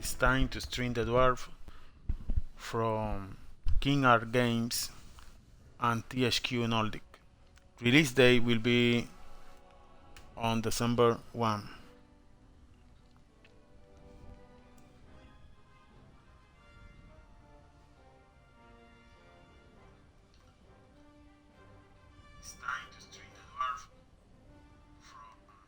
It's time to stream the Dwarf from King Art Games and THQ Nordic. Release date will be on December 1. It's time to stream the Dwarf from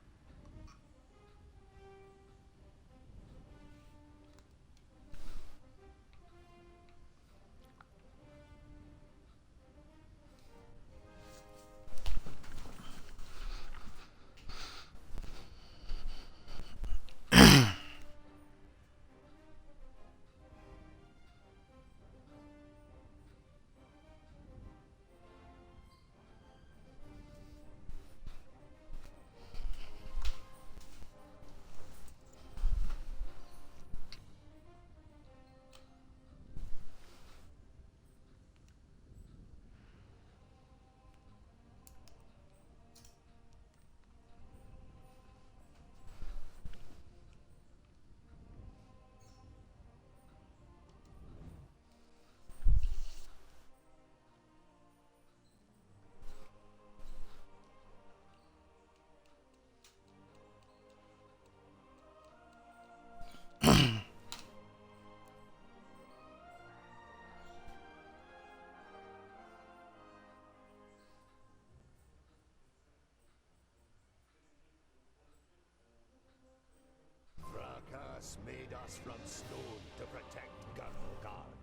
Fracas made us from stone to protect Garthogard.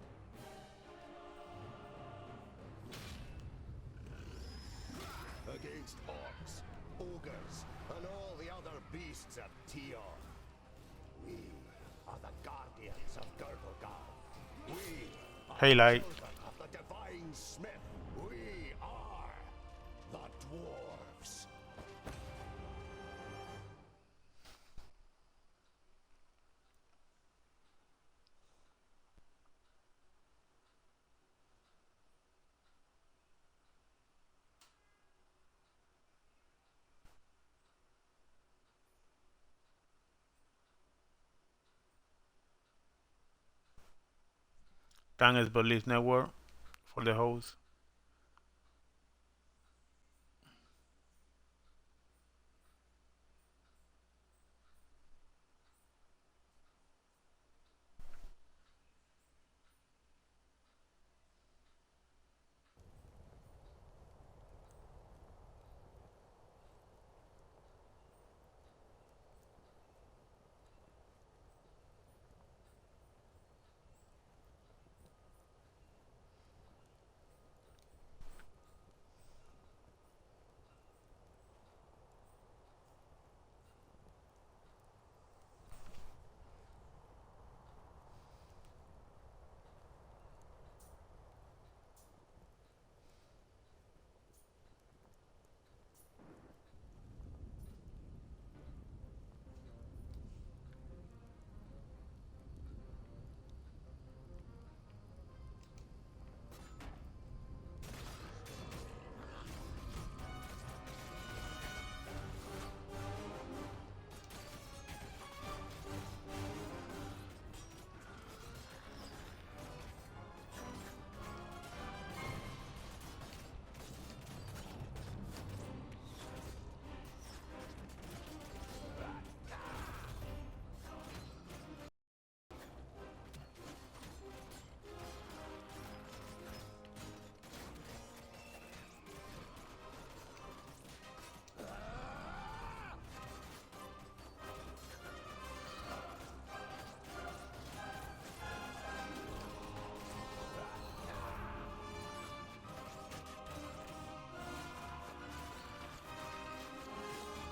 Against orcs, ogres, and all the other beasts of Tior. We are the guardians of Garthogard. We are Hey, the Light. children of the divine smith. We are the Dwarves. Thanks Belief Network for the host.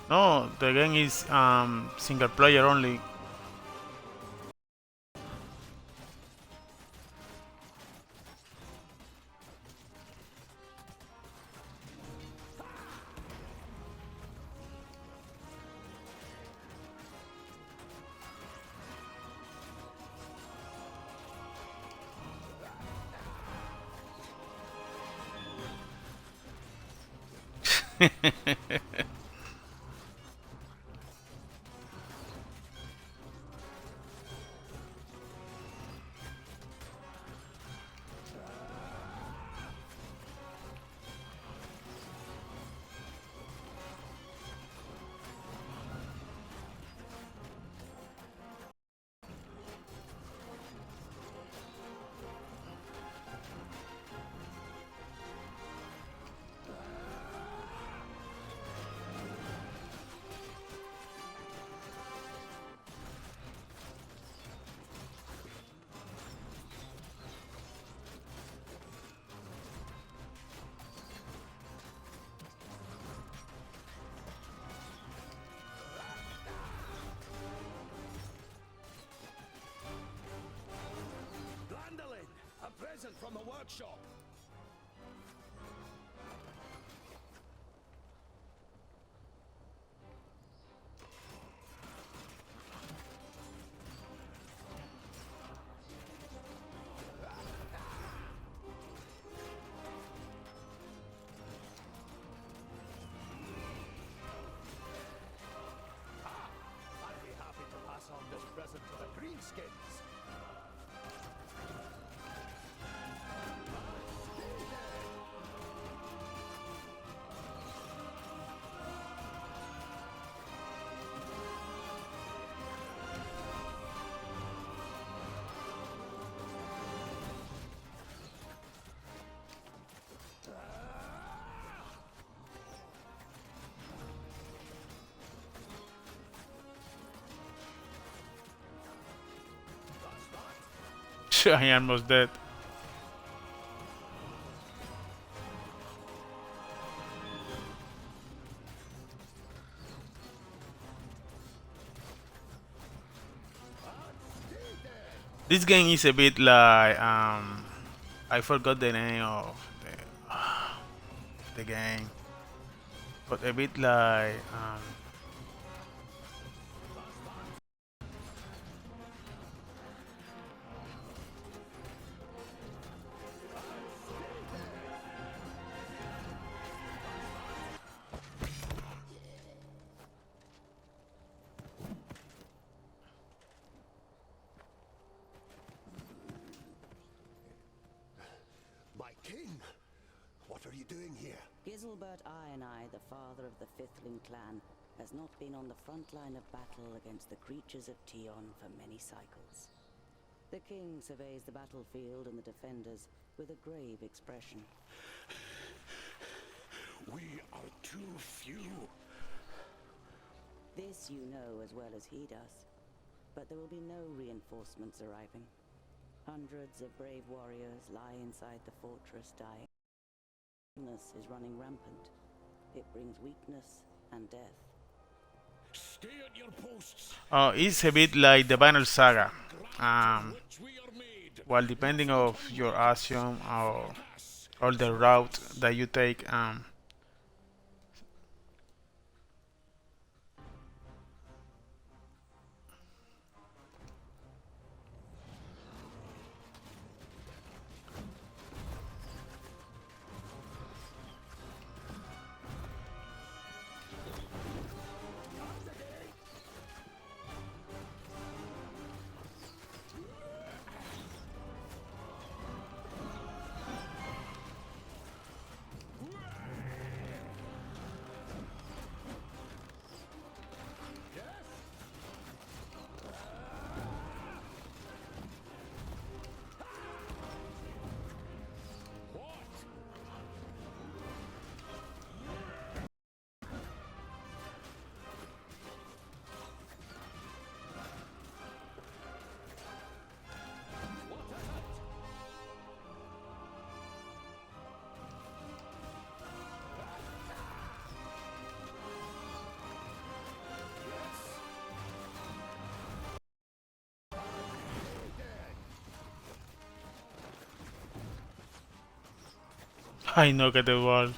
No, the game is single player only. workshop. I'd be happy to pass on this present to the greenskins. I am almost dead. This game is a bit like I forgot the name of the game, but a bit like My king, what are you doing here? Giselbert Eye, the father of the Fifthling clan, has not been on the front line of battle against the creatures of Tion for many cycles. The king surveys the battlefield and the defenders with a grave expression. We are too few. This you know as well as he does. But there will be no reinforcements arriving. Hundreds of brave warriors lie inside the fortress dying. Illness is running rampant. It brings weakness and death. Stay at your posts. it's a bit like the Banner Saga. Which we are made. Well, depending of your action or the route that you take, I knock at the wall.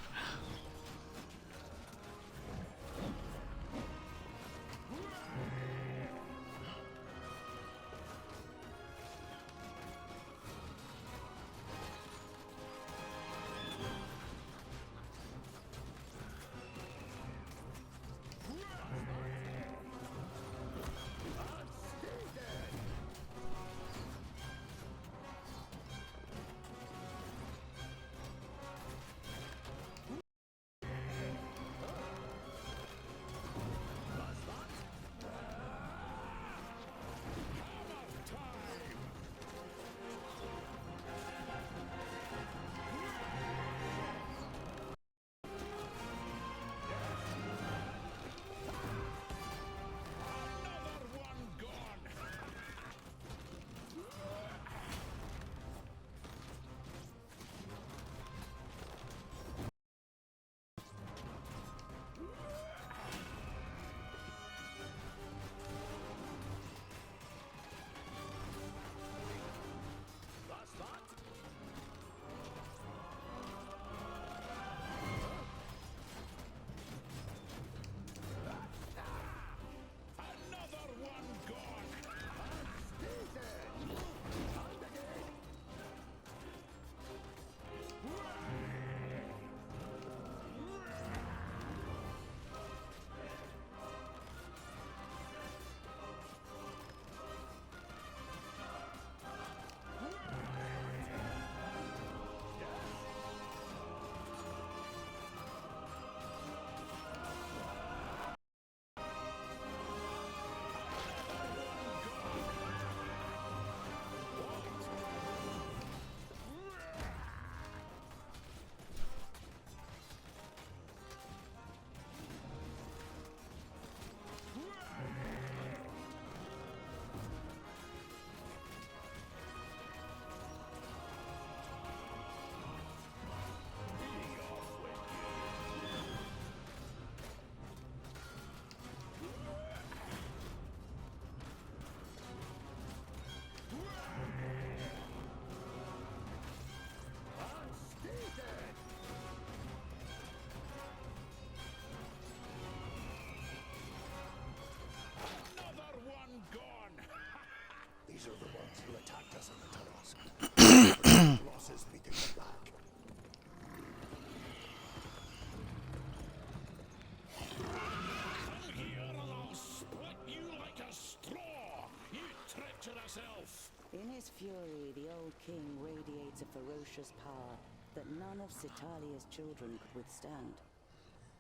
fury, the old king radiates a ferocious power that none of Citalia's children could withstand.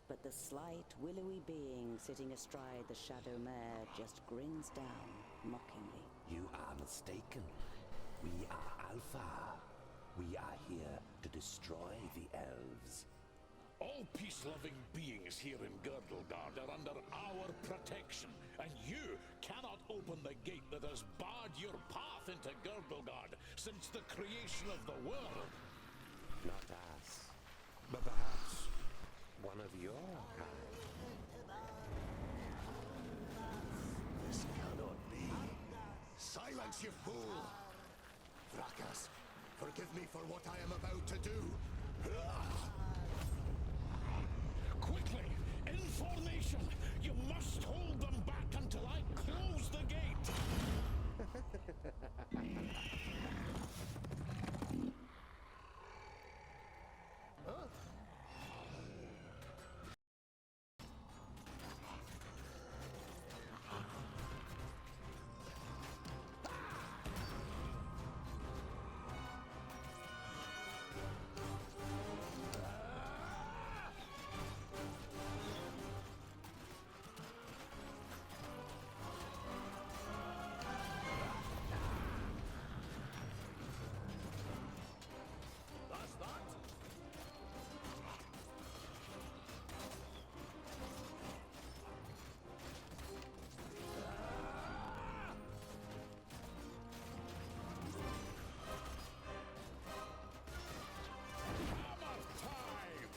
But the slight, willowy being sitting astride the Shadow Mare just grins down, mockingly. You are mistaken. We are Alpha. We are here to destroy the elves. All peace-loving beings here in Girdlegard are under our protection, and you cannot open the gate that has barred your path into Girdlegard since the creation of the world. Not us, but perhaps one of your kind. This cannot be. Silence, you fool! Vrakas, forgive me for what I am about to do. Quickly, in formation! You must hold them back until I close the gate! That's that. Hammer time!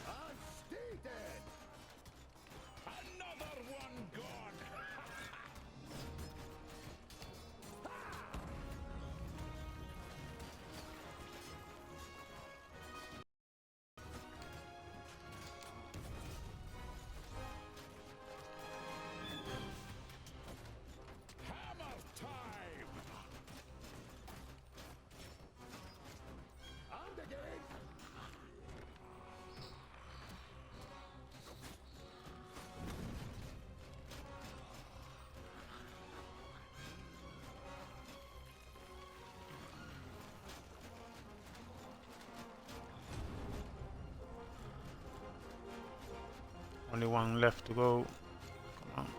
And stay dead! Another one gone! Hammer time! And again! Only one left to go. Come on,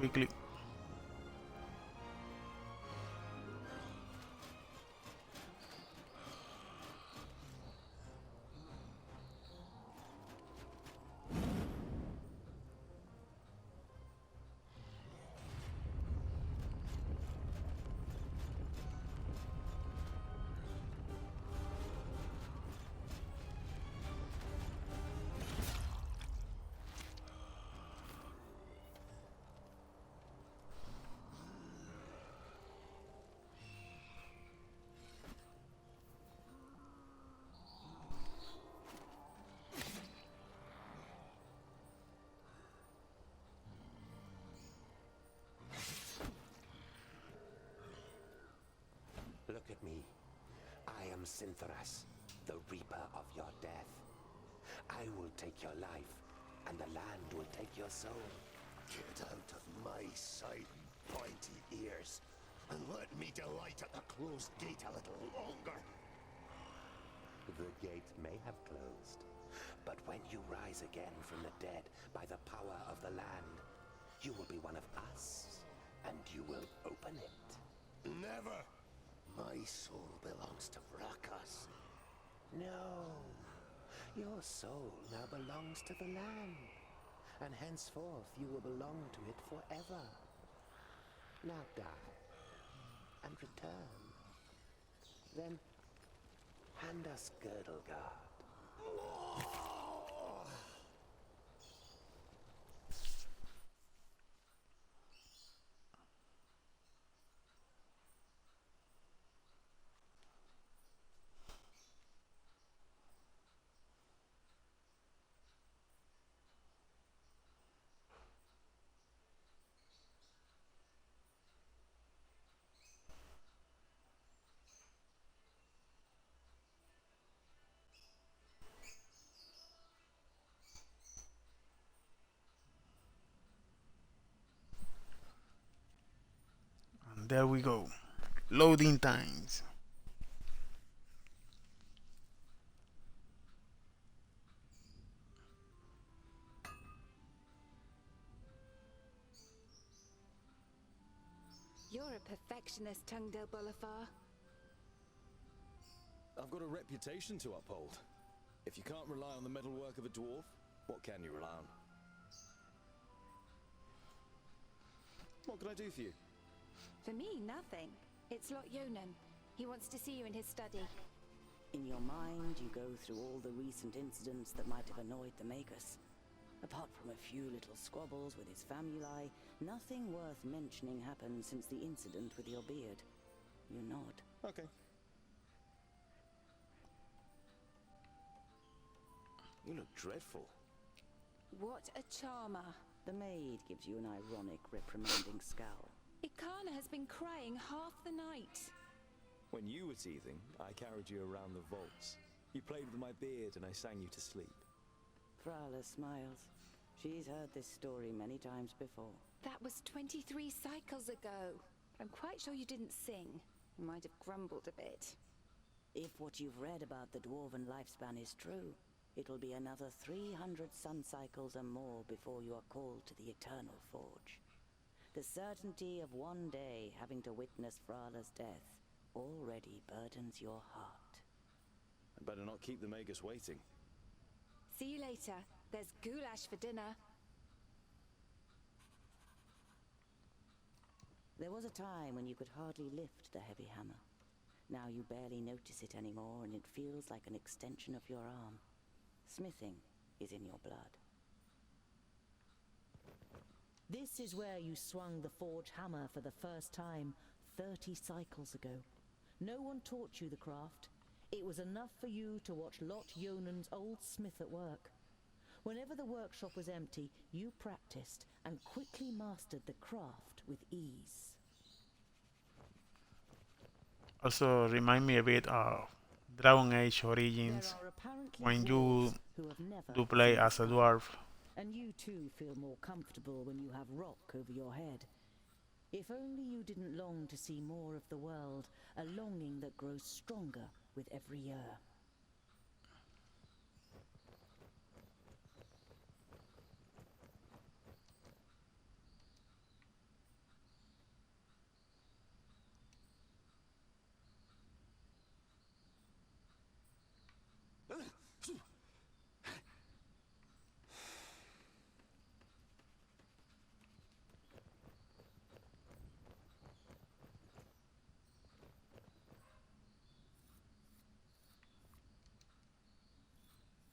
quickly. Look at me. I am Syntheras, the reaper of your death. I will take your life, and the land will take your soul. Get out of my sight, pointy ears, and let me delight at the closed gate a little longer. The gate may have closed, but when you rise again from the dead by the power of the land, you will be one of us, and you will open it. Never! My soul belongs to Vrakas. No, your soul now belongs to the land, and henceforth you will belong to it forever. Now die, and return. Then hand us Girdlegard. There we go. Loading times. You're a perfectionist, Tungdale Bolafar. I've got a reputation to uphold. If you can't rely on the metalwork of a dwarf, what can you rely on? What can I do for you? For me, nothing. It's Lot Yonan. He wants to see you in his study. In your mind, you go through all the recent incidents that might have annoyed the Magus. Apart from a few little squabbles with his famuli, nothing worth mentioning happened since the incident with your beard. You nod. Okay. You look dreadful. What a charmer. The maid gives you an ironic, reprimanding scowl. Ikana has been crying half the night. When you were teething, I carried you around the vaults. You played with my beard and I sang you to sleep. Frala smiles. She's heard this story many times before. That was 23 cycles ago. I'm quite sure you didn't sing. You might have grumbled a bit. If what you've read about the dwarven lifespan is true, it'll be another 300 sun cycles or more before you are called to the Eternal Forge. The certainty of one day having to witness Frala's death already burdens your heart. I'd better not keep the Magus waiting. See you later. There's goulash for dinner. There was a time when you could hardly lift the heavy hammer. Now you barely notice it anymore, and it feels like an extension of your arm. Smithing is in your blood. This is where you swung the forge hammer for the first time 30 cycles ago. No one taught you the craft. It was enough for you to watch Lot Yonan's old smith at work. Whenever the workshop was empty, you practiced and quickly mastered the craft with ease. Also remind me a bit of Dragon Age Origins There are apparently when you dwarves who have never do play seen as a the sky. dwarf. And you too feel more comfortable when you have rock over your head. If only you didn't long to see more of the world, a longing that grows stronger with every year.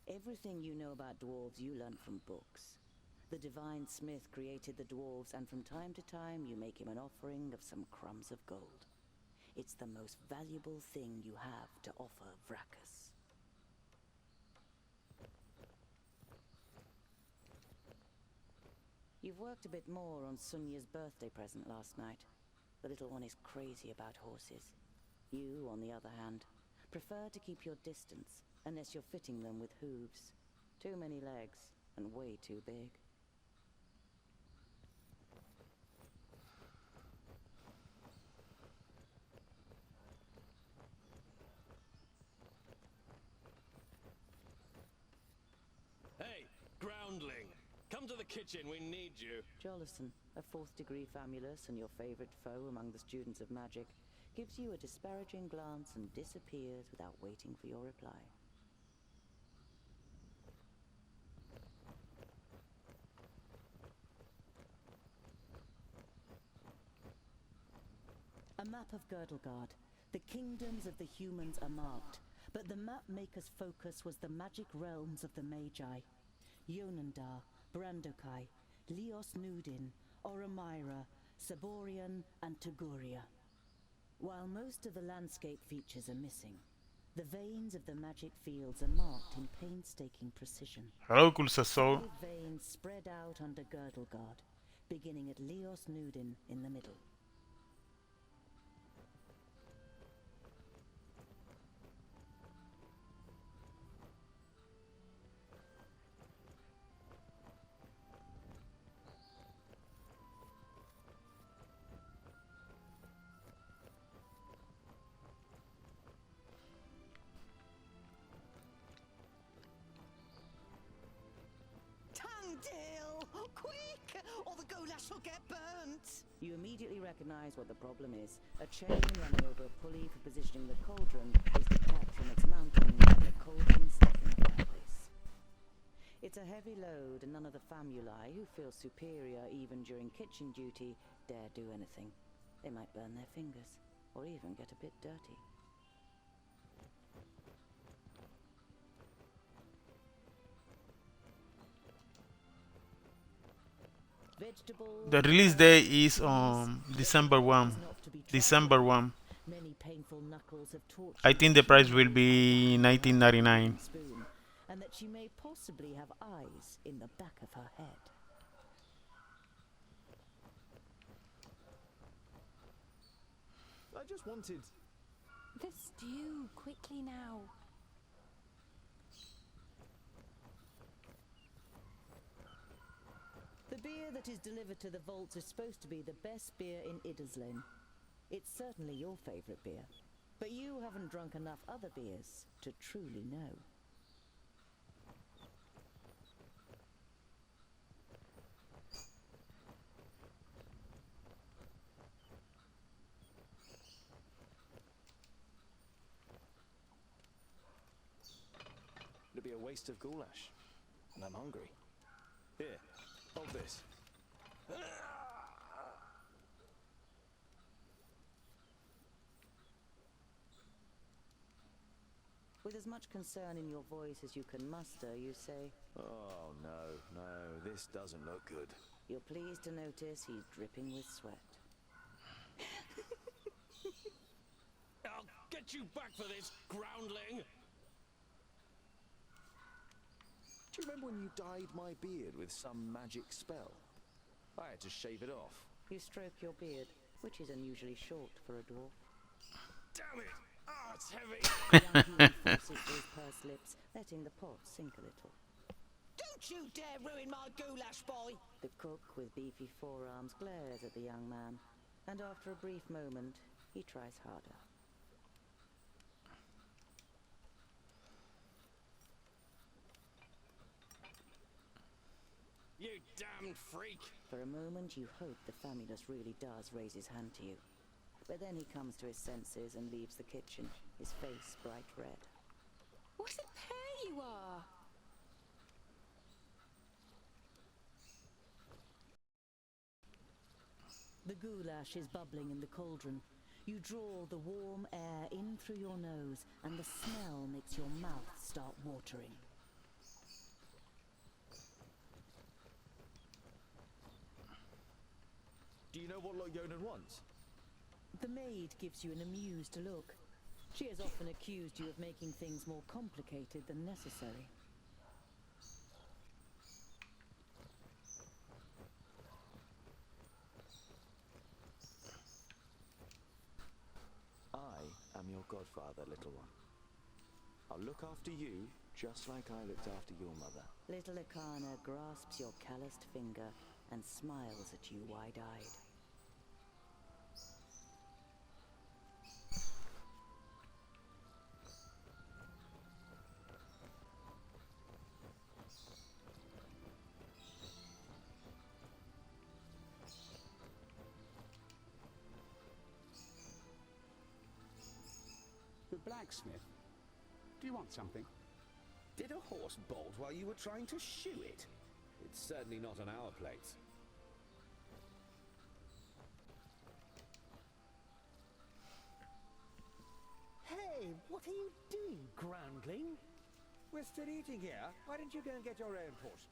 Everything you know about dwarves you learnt from books. The divine smith created the dwarves, and from time to time you make him an offering of some crumbs of gold. It's the most valuable thing you have to offer Vracus. You've worked a bit more on Sunya's birthday present last night. The little one is crazy about horses. You, on the other hand, prefer to keep your distance, unless you're fitting them with hooves. Too many legs, and way too big. Hey, groundling! Come to the kitchen, we need you. Jolison, a fourth-degree famulus and your favorite foe among the students of magic, gives you a disparaging glance and disappears without waiting for your reply. A map of Girdlegard. The kingdoms of the humans are marked, but the map maker's focus was the magic realms of the Magi. Yonandar, Brandokai, Lios Nudin, Oromira, Saborian, and Tuguria. While most of the landscape features are missing, the veins of the magic fields are marked in painstaking precision. Hello, Kulsaso. 5 veins spread out under Girdlegard, beginning at Lios Nudin in the middle. deal! Quick, or the goulash will get burnt! You immediately recognize what the problem is. A chain running over a pulley for positioning the cauldron is detached from its mounting and the cauldron stuck in the fireplace. It's a heavy load and none of the famuli, who feel superior even during kitchen duty, dare do anything. They might burn their fingers, or even get a bit dirty. Vegetables. The release day is on December 1. December 1. Many painful knuckles have tortured I think the her price will with be a $19.99. spoon, and that she may possibly have eyes in the back of her head. I just wanted... The stew, quickly now. The beer that is delivered to the vaults is supposed to be the best beer in Idderslin. It's certainly your favourite beer, but you haven't drunk enough other beers to truly know. It'd be a waste of goulash. And I'm hungry. Here, hold this. With as much concern in your voice as you can muster, you say, Oh, no, this doesn't look good. you're pleased to notice he's dripping with sweat. I'll get you back for this, groundling! Do you remember when you dyed my beard with some magic spell? I had to shave it off. You stroke your beard, which is unusually short for a dwarf. Damn it! Ah, it's heavy! Young Hume forces those pursed lips, letting the pot sink a little. Don't you dare ruin my goulash, boy! The cook with beefy forearms glares at the young man, and after a brief moment, he tries harder. You damned freak! For a moment, you hope the famulus really does raise his hand to you. But then he comes to his senses and leaves the kitchen, his face bright red. What a pair you are! The goulash is bubbling in the cauldron. You draw the warm air in through your nose, and the smell makes your mouth start watering. Do you know what Lord Yonan wants? The maid gives you an amused look. She has often accused you of making things more complicated than necessary. I am your godfather, little one. I'll look after you just like I looked after your mother. Little Akana grasps your calloused finger and smiles at you wide-eyed. The blacksmith. Do you want something? Did a horse bolt while you were trying to shoe it? It's certainly not on our plates. Hey, what are you doing, groundling? We're still eating here. Why don't you go and get your own portion?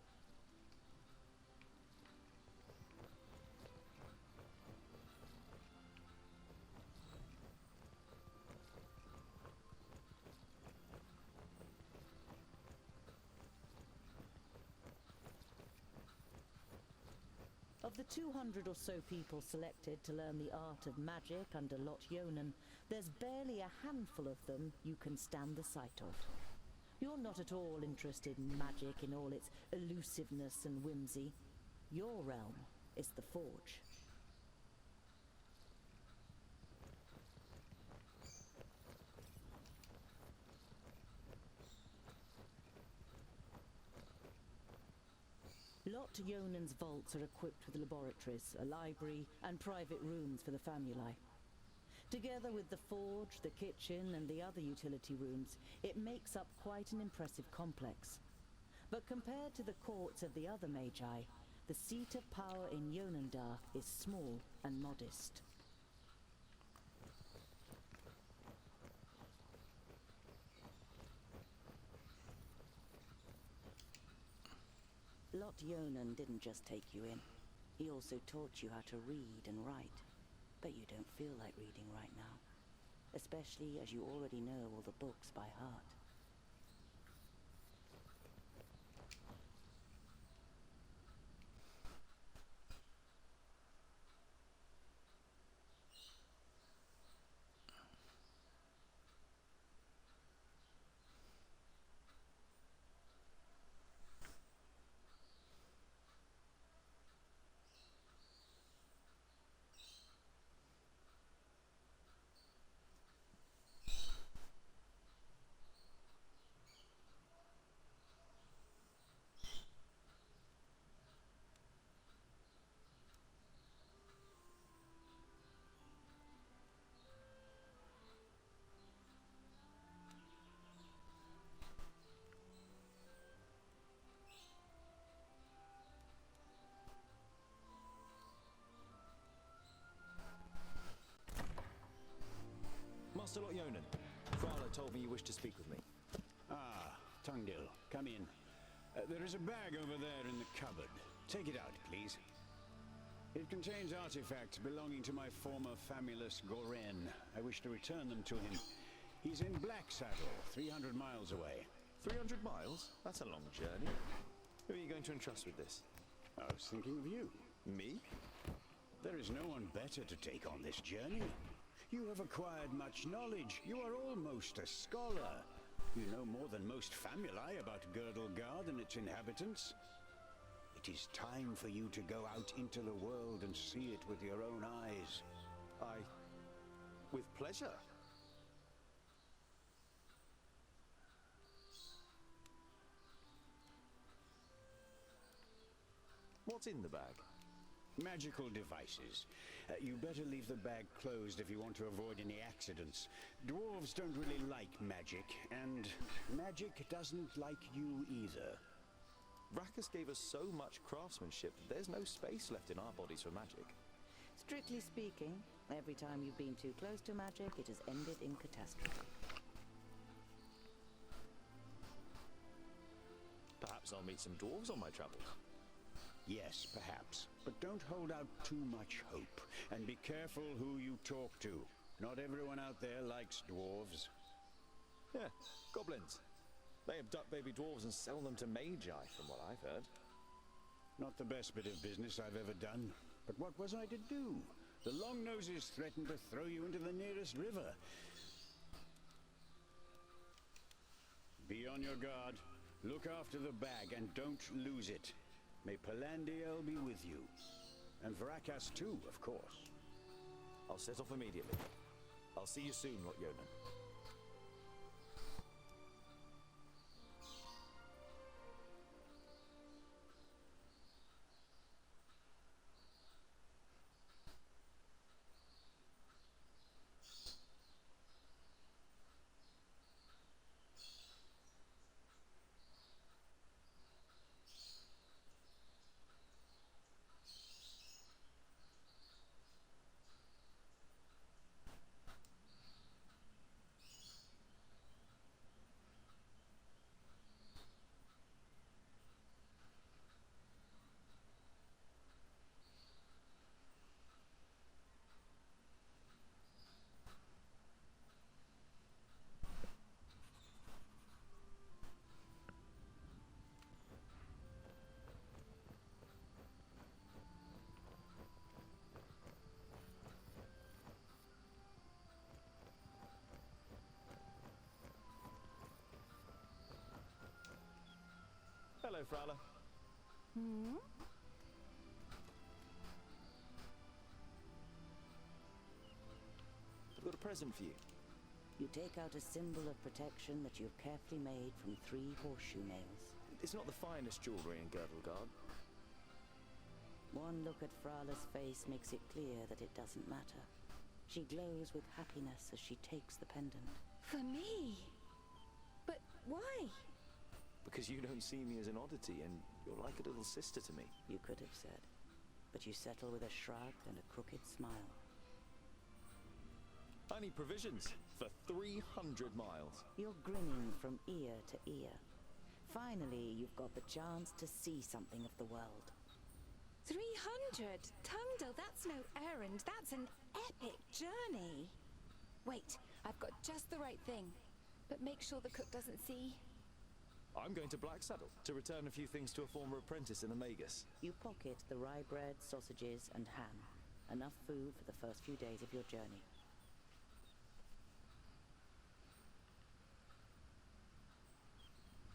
Of the 200 or so people selected to learn the art of magic under Lot Yonan, there's barely a handful of them you can stand the sight of. You're not at all interested in magic in all its elusiveness and whimsy. Your realm is the Forge. Lot Yonan's vaults are equipped with laboratories, a library, and private rooms for the famuli. Together with the forge, the kitchen, and the other utility rooms, it makes up quite an impressive complex. But compared to the courts of the other magi, the seat of power in Yonandar is small and modest. Lot Yonan didn't just take you in. He also taught you how to read and write. But you don't feel like reading right now. Especially as you already know all the books by heart. Master Lot Yonan, Frala told me you wished to speak with me. Ah, Tungdil, come in. There is a bag over there in the cupboard. Take it out, please. It contains artifacts belonging to my former famulus Goren. I wish to return them to him. He's in Black Saddle, 300 miles away. 300 miles? That's a long journey. Who are you going to entrust with this? I was thinking of you. Me? There is no one better to take on this journey. You have acquired much knowledge. You are almost a scholar. You know more than most famuli about Girdlegard and its inhabitants. It is time for you to go out into the world and see it with your own eyes. With pleasure. What's in the bag? Magical devices. You better leave the bag closed if you want to avoid any accidents. Dwarves don't really like magic, and magic doesn't like you either. Rakus gave us so much craftsmanship, there's no space left in our bodies for magic. Strictly speaking, every time you've been too close to magic, it has ended in catastrophe. Perhaps I'll meet some dwarves on my travels. Yes, perhaps. But don't hold out too much hope. And be careful who you talk to. Not everyone out there likes dwarves. Yeah, goblins. They abduct baby dwarves and sell them to magi, from what I've heard. Not the best bit of business I've ever done. But what was I to do? The Longnoses threatened to throw you into the nearest river. Be on your guard. Look after the bag and don't lose it. May Palandiel be with you. And Varakas too, of course. I'll set off immediately. I'll see you soon, Lot Yonan. Hello, Frala. Hmm? I've got a present for you. You take out a symbol of protection that you've carefully made from 3 horseshoe nails. It's not the finest jewellery in Girdlegard, One look at Frala's face makes it clear that it doesn't matter. She glows with happiness as she takes the pendant. For me? But why? Because you don't see me as an oddity, and you're like a little sister to me. You could have said, but you settle with a shrug and a crooked smile. I need provisions for 300 miles. You're grinning from ear to ear. Finally, you've got the chance to see something of the world. 300? Tungdil, that's no errand. That's an epic journey. Wait, I've got just the right thing. But make sure the cook doesn't see. I'm going to Blacksaddle to return a few things to a former apprentice in Amagus. You pocket the rye bread, sausages, and ham. Enough food for the first few days of your journey.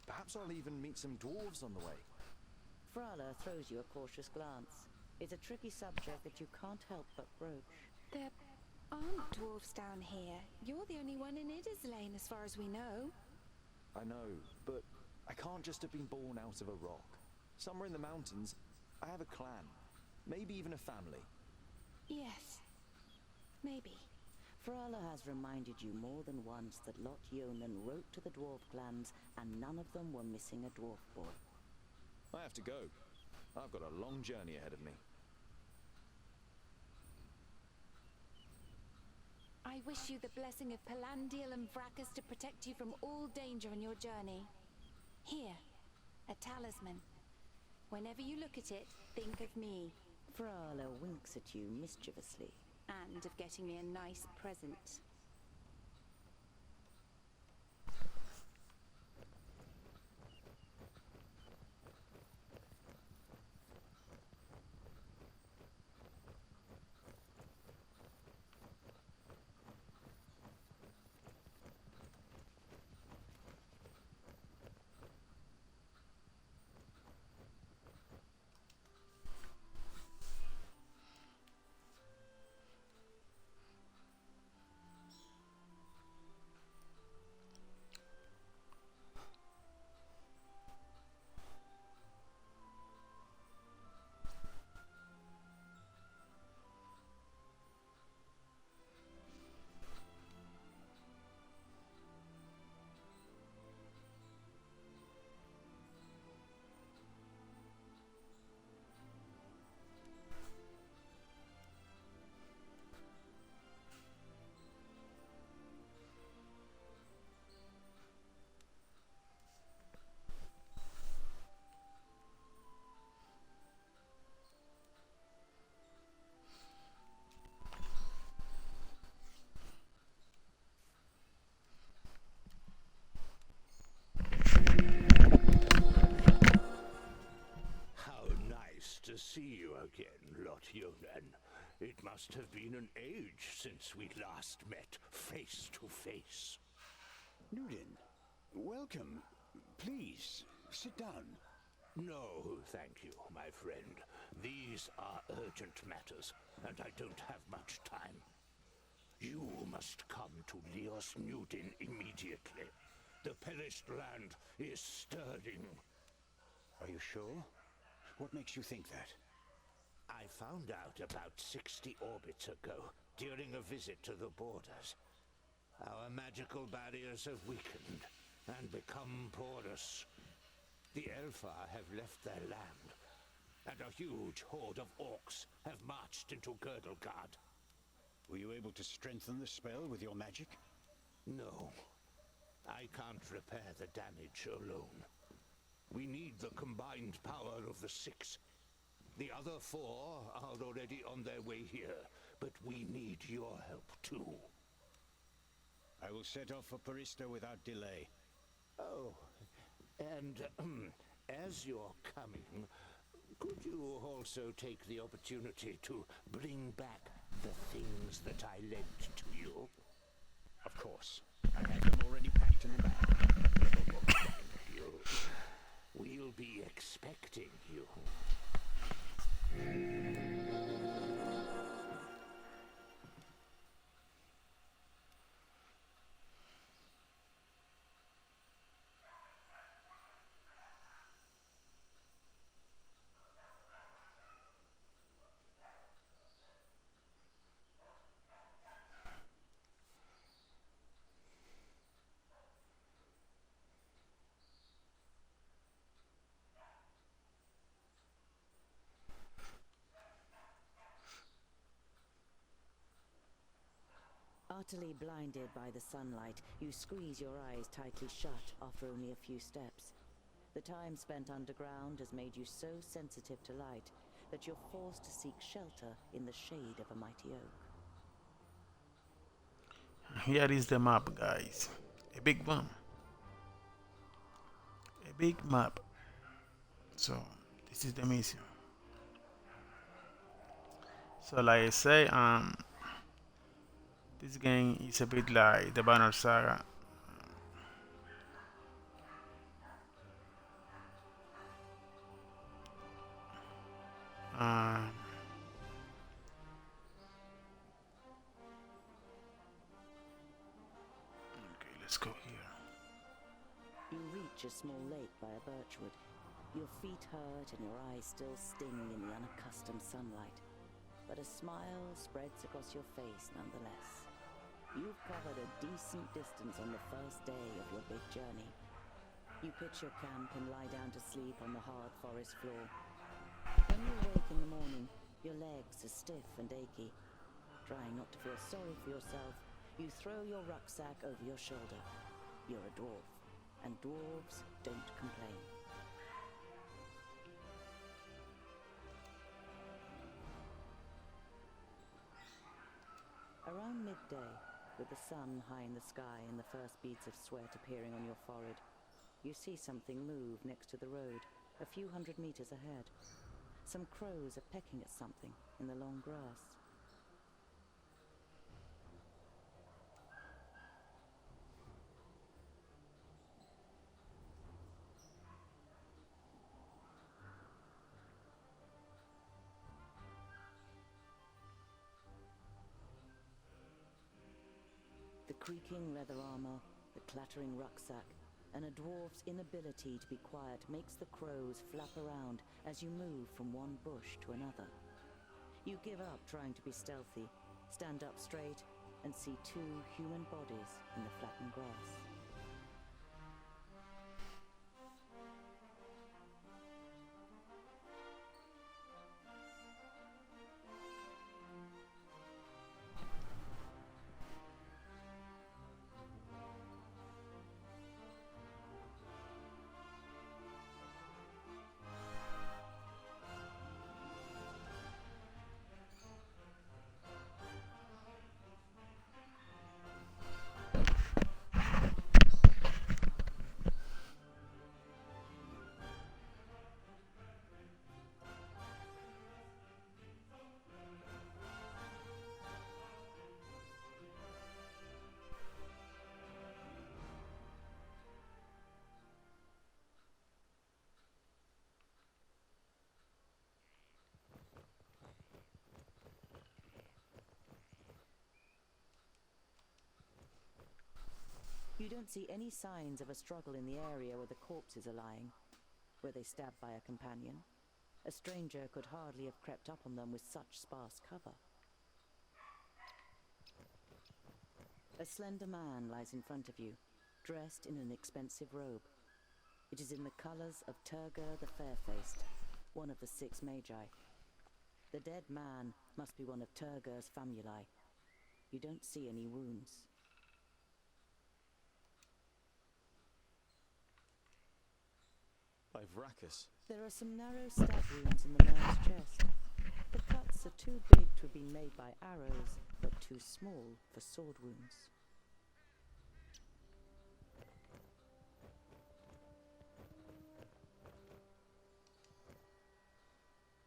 Perhaps I'll even meet some dwarves on the way. Frala throws you a cautious glance. It's a tricky subject that you can't help but broach. There aren't dwarves down here. You're the only one in Idislane as far as we know. I know, but I can't just have been born out of a rock. Somewhere in the mountains, I have a clan. Maybe even a family. Yes. Maybe. Frala has reminded you more than once that Lot Yonan wrote to the dwarf clans and none of them were missing a dwarf boy. I have to go. I've got a long journey ahead of me. I wish you the blessing of Palandial and Vracus to protect you from all danger in your journey. Here, a talisman. Whenever you look at it, think of me. Frala winks at you mischievously. And of getting me a nice present. To see you again, Lot Yonan. It must have been an age since we last met face to face. Nudin, welcome. Please, sit down. No, thank you, my friend. These are urgent matters, and I don't have much time. You must come to Leos Nudin immediately. The perished land is stirring. Are you sure? What makes you think that? I found out about 60 orbits ago, during a visit to the borders. Our magical barriers have weakened and become porous. The Elfar have left their land, and a huge horde of orcs have marched into Girdlegard. Were you able to strengthen the spell with your magic? No. I can't repair the damage alone. We need the combined power of the 6. The other 4 are already on their way here, but we need your help too. I will set off for Parista without delay. Oh, and as you're coming, could you also take the opportunity to bring back the things that I lent to you? Of course. I have them already packed in the bag. Thank you. We'll be expecting you. Utterly blinded by the sunlight, you squeeze your eyes tightly shut after only a few steps. The time spent underground has made you so sensitive to light that you're forced to seek shelter in the shade of a mighty oak. Here is the map, guys. A big one. A big map. So this is the mission. So like I say, this game is a bit like the Banner Saga. Um, okay, let's go here. You reach a small lake by a birchwood. Your feet hurt and your eyes still sting in the unaccustomed sunlight. But a smile spreads across your face nonetheless. You've covered a decent distance on the first day of your big journey. You pitch your camp and lie down to sleep on the hard forest floor. When you wake in the morning, your legs are stiff and achy. Trying not to feel sorry for yourself, you throw your rucksack over your shoulder. You're a dwarf, and dwarves don't complain. Around midday, with the sun high in the sky and the first beads of sweat appearing on your forehead, you see something move next to the road, a few hundred meters ahead. Some crows are pecking at something in the long grass. The creaking leather armor, the clattering rucksack, and a dwarf's inability to be quiet makes the crows flap around as you move from one bush to another. You give up trying to be stealthy, stand up straight, and see two human bodies in the flattened grass. You don't see any signs of a struggle in the area where the corpses are lying. Were they stabbed by a companion? A stranger could hardly have crept up on them with such sparse cover. A slender man lies in front of you, dressed in an expensive robe. It is in the colors of Turgur the Fair-Faced, one of the 6 magi. The dead man must be one of Turgur's famuli. You don't see any wounds. By Vracus. There are some narrow stab wounds in the man's chest. The cuts are too big to have been made by arrows, but too small for sword wounds.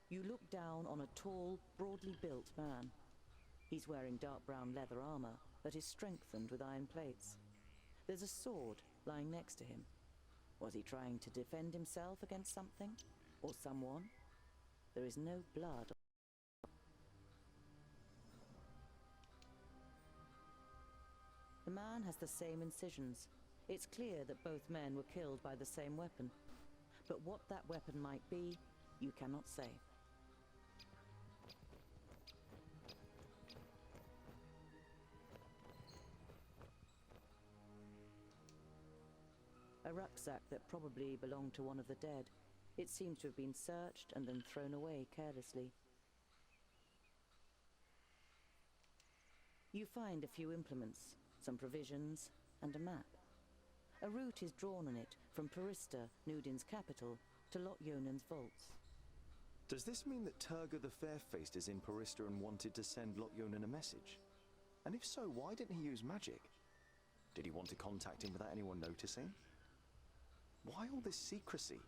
You look down on a tall, broadly built man. He's wearing dark brown leather armor that is strengthened with iron plates. There's a sword lying next to him. Was he trying to defend himself against something? Or someone? There is no blood. The man has the same incisions. It's clear that both men were killed by the same weapon. But what that weapon might be, you cannot say. A rucksack that probably belonged to one of the dead. It seems to have been searched and then thrown away carelessly. You find a few implements, some provisions, and a map. A route is drawn on it from Parista, Nudin's capital, to Lot-Yonan's vaults. Does this mean that Turga the Fair-Faced is in Parista and wanted to send Lot-Yonan a message? And if so, why didn't he use magic? Did he want to contact him without anyone noticing? Why all this secrecy?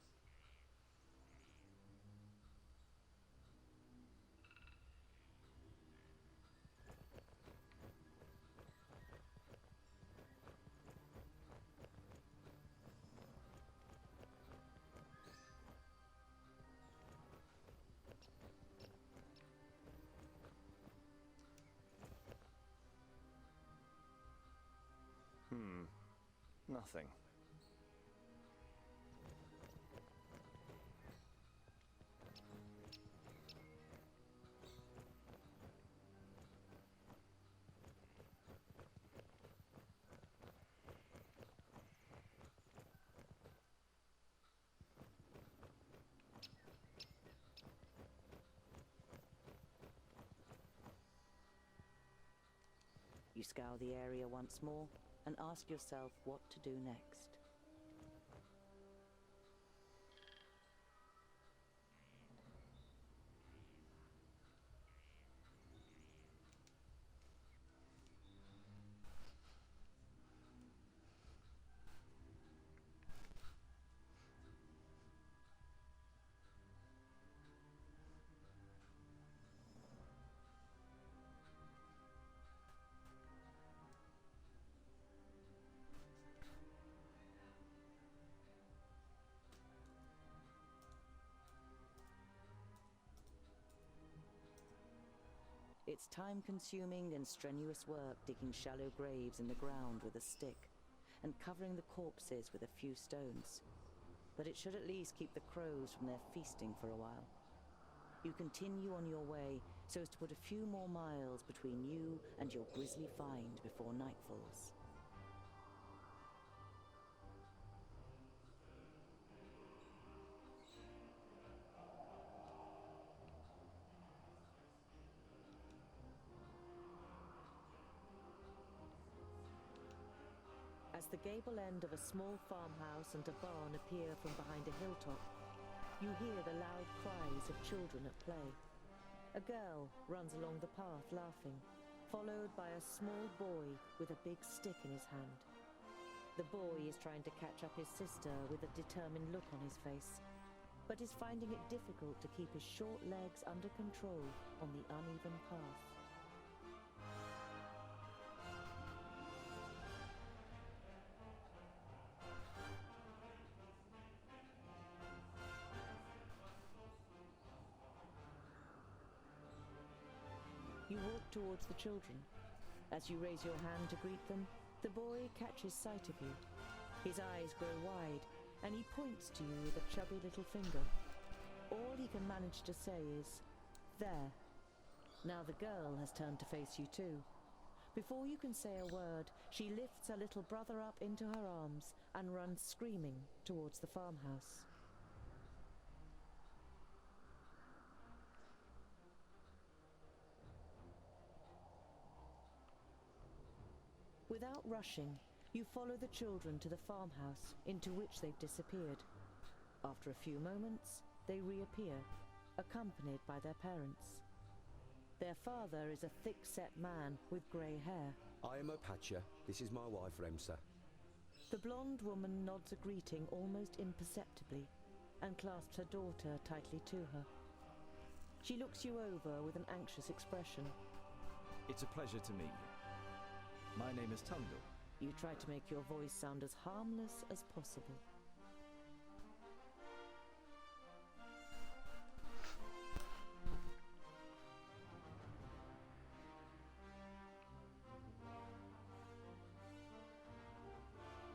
Nothing. You scour the area once more and ask yourself what to do next. It's time-consuming and strenuous work digging shallow graves in the ground with a stick and covering the corpses with a few stones. But it should at least keep the crows from their feasting for a while. You continue on your way so as to put a few more miles between you and your grisly find before night falls. As the gable end of a small farmhouse and a barn appear from behind a hilltop, you hear the loud cries of children at play. A girl runs along the path laughing, followed by a small boy with a big stick in his hand. The boy is trying to catch up his sister with a determined look on his face, but is finding it difficult to keep his short legs under control on the uneven path. You walk towards the children. As you raise your hand to greet them, the boy catches sight of you. His eyes grow wide, and he points to you with a chubby little finger. All he can manage to say is, "There." Now the girl has turned to face you too. Before you can say a word, she lifts her little brother up into her arms and runs screaming towards the farmhouse. Without rushing, you follow the children to the farmhouse into which they've disappeared. After a few moments, they reappear, accompanied by their parents. Their father is a thick-set man with grey hair. I am Opatia. This is my wife, Remsa. The blonde woman nods a greeting almost imperceptibly and clasps her daughter tightly to her. She looks you over with an anxious expression. It's a pleasure to meet you. My name is Tundle. You try to make your voice sound as harmless as possible.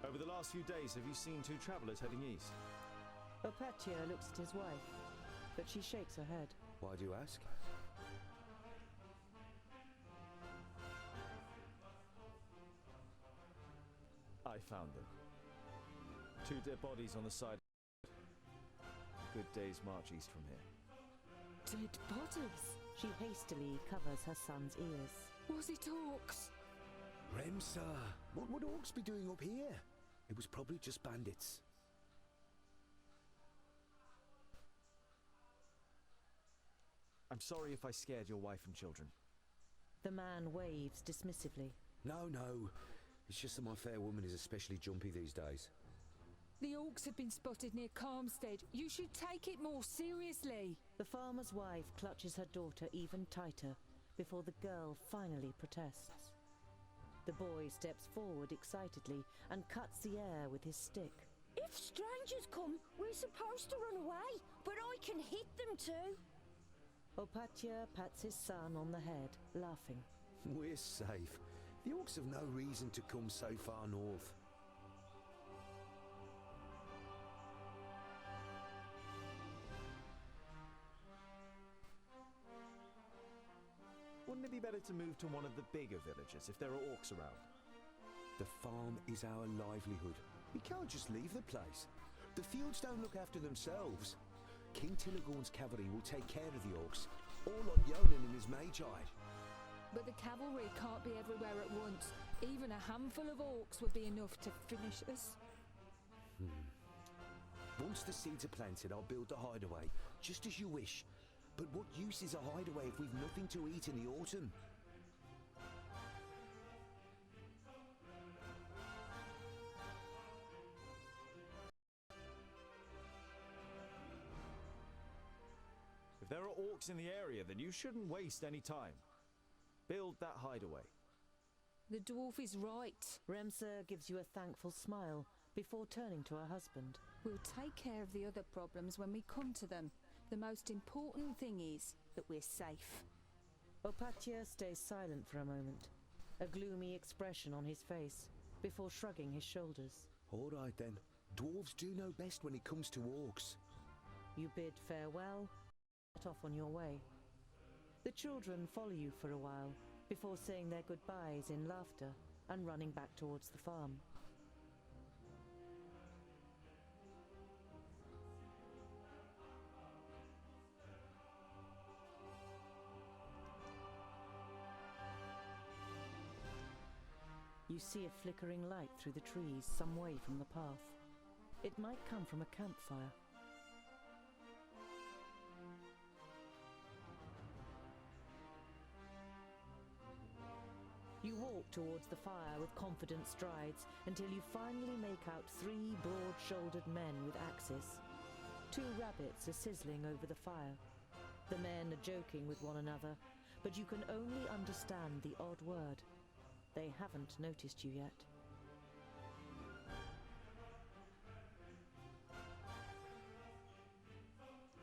Over the last few days, have you seen two travelers heading east? Opatia looks at his wife, but she shakes her head. Why do you ask? I found them. Two dead bodies on the side. A good day's march east from here. Dead bodies? She hastily covers her son's ears. Was it orcs? Remsa, what would orcs be doing up here? It was probably just bandits. I'm sorry if I scared your wife and children. The man waves dismissively. No, no. It's just that my fair woman is especially jumpy these days. The orcs have been spotted near Calmstead. You should take it more seriously. The farmer's wife clutches her daughter even tighter before the girl finally protests. The boy steps forward excitedly and cuts the air with his stick. If strangers come, we're supposed to run away, but I can hit them too. Opatya pats his son on the head, laughing. We're safe. The orcs have no reason to come so far north. Wouldn't it be better to move to one of the bigger villages if there are orcs around? The farm is our livelihood. We can't just leave the place. The fields don't look after themselves. King Tilligorn's cavalry will take care of the orcs, all like Yonan and his magi. But the cavalry can't be everywhere at once. Even a handful of orcs would be enough to finish us. Once the seeds are planted, I'll build the hideaway, just as you wish. But what use is a hideaway if we've nothing to eat in the autumn? If there are orcs in the area, then you shouldn't waste any time. Build that hideaway. The dwarf is right. Remsa gives you a thankful smile before turning to her husband. We'll take care of the other problems when we come to them. The most important thing is that we're safe. Opatya stays silent for a moment, a gloomy expression on his face, before shrugging his shoulders. All right then. Dwarves do know best when it comes to orcs. You bid farewell, set off on your way. The children follow you for a while, before saying their goodbyes in laughter and running back towards the farm. You see a flickering light through the trees some way from the path. It might come from a campfire. You walk towards the fire with confident strides until you finally make out 3 broad-shouldered men with axes. 2 rabbits are sizzling over the fire. The men are joking with one another, but you can only understand the odd word. They haven't noticed you yet.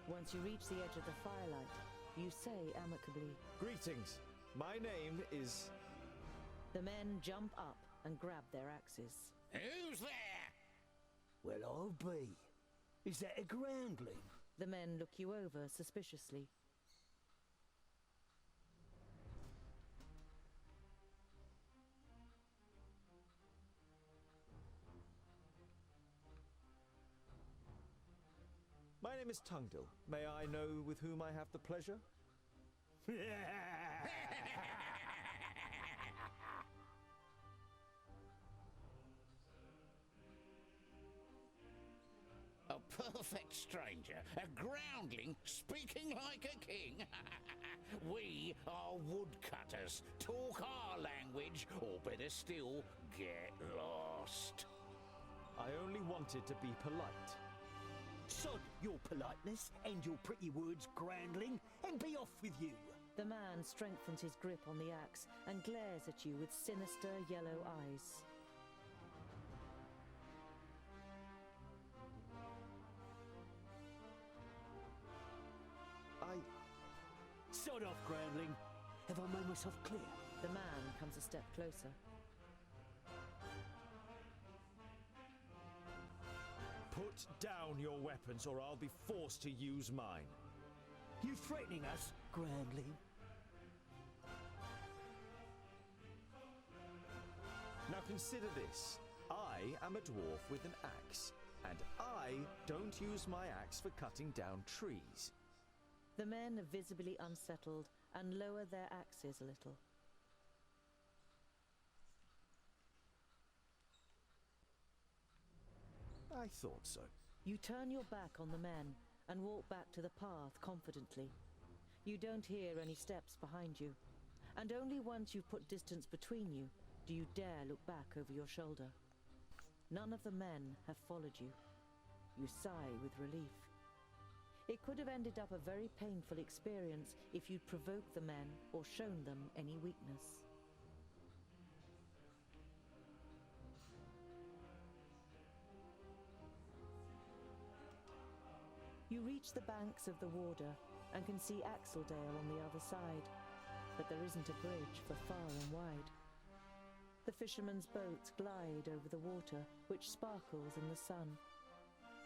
Once you reach the edge of the firelight, you say amicably, Greetings. My name is... The men jump up and grab their axes. Who's there? Well, I'll be. Is that a groundling? The men look you over suspiciously. My name is Tungdil. May I know with whom I have the pleasure? A perfect stranger, a groundling speaking like a king. We are woodcutters. Talk our language, or better still, get lost. I only wanted to be polite. Sod your politeness and your pretty words, groundling, and be off with you. The man strengthens his grip on the axe and glares at you with sinister yellow eyes. Sod off, groundling. Have I made myself clear? The man comes a step closer. Put down your weapons or I'll be forced to use mine. You threatening us, groundling? Now consider this. I am a dwarf with an axe, and I don't use my axe for cutting down trees. The men are visibly unsettled and lower their axes a little. I thought so. You turn your back on the men and walk back to the path confidently. You don't hear any steps behind you, and only once you've put distance between you do you dare look back over your shoulder. None of the men have followed you. You sigh with relief. It could have ended up a very painful experience if you'd provoked the men or shown them any weakness. You reach the banks of the Warder and can see Axeldale on the other side, but there isn't a bridge for far and wide. The fishermen's boats glide over the water, which sparkles in the sun.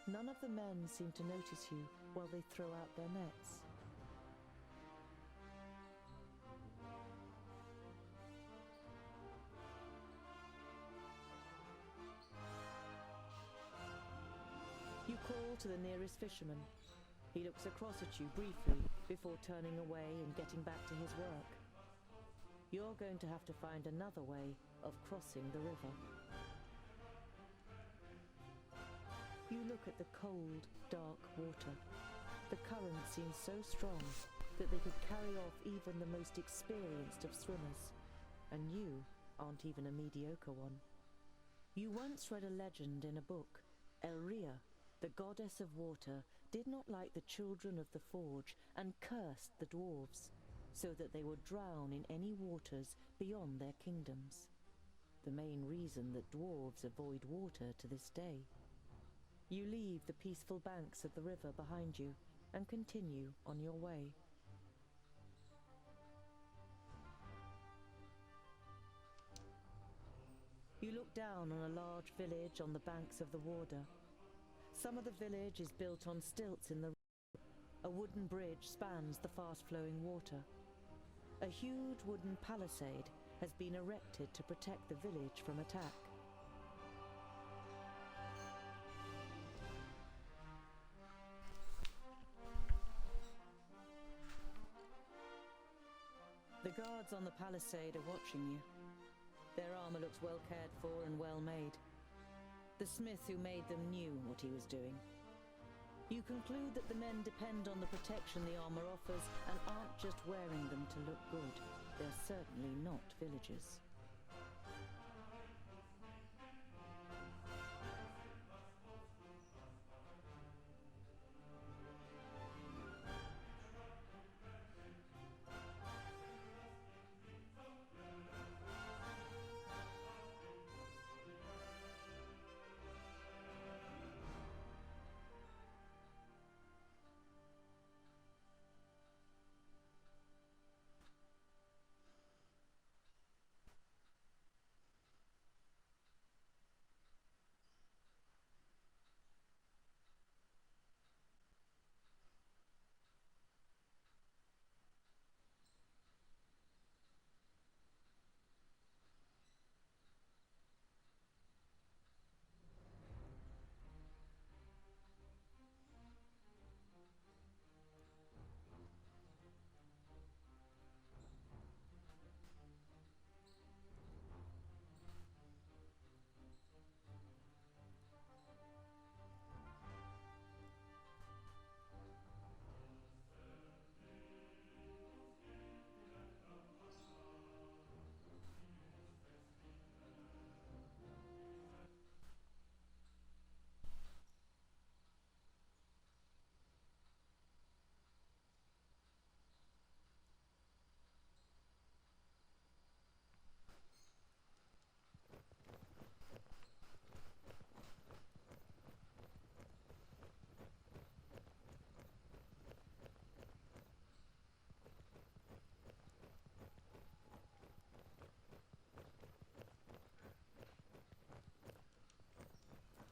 None of the men seem to notice you while they throw out their nets. You call to the nearest fisherman. He looks across at you briefly before turning away and getting back to his work. You're going to have to find another way of crossing the river. You look at the cold, dark water. The current seems so strong that they could carry off even the most experienced of swimmers, and you aren't even a mediocre one. You once read a legend in a book. Elria, the goddess of water, did not like the children of the Forge and cursed the dwarves, so that they would drown in any waters beyond their kingdoms. The main reason that dwarves avoid water to this day. You leave the peaceful banks of the river behind you and continue on your way. You look down on a large village on the banks of the Warder. Some of the village is built on stilts in the river. A wooden bridge spans the fast-flowing water. A huge wooden palisade has been erected to protect the village from attack. The guards on the palisade are watching you. Their armor looks well cared for and well made. The smith who made them knew what he was doing. You conclude that the men depend on the protection the armor offers and aren't just wearing them to look good. They're certainly not villagers.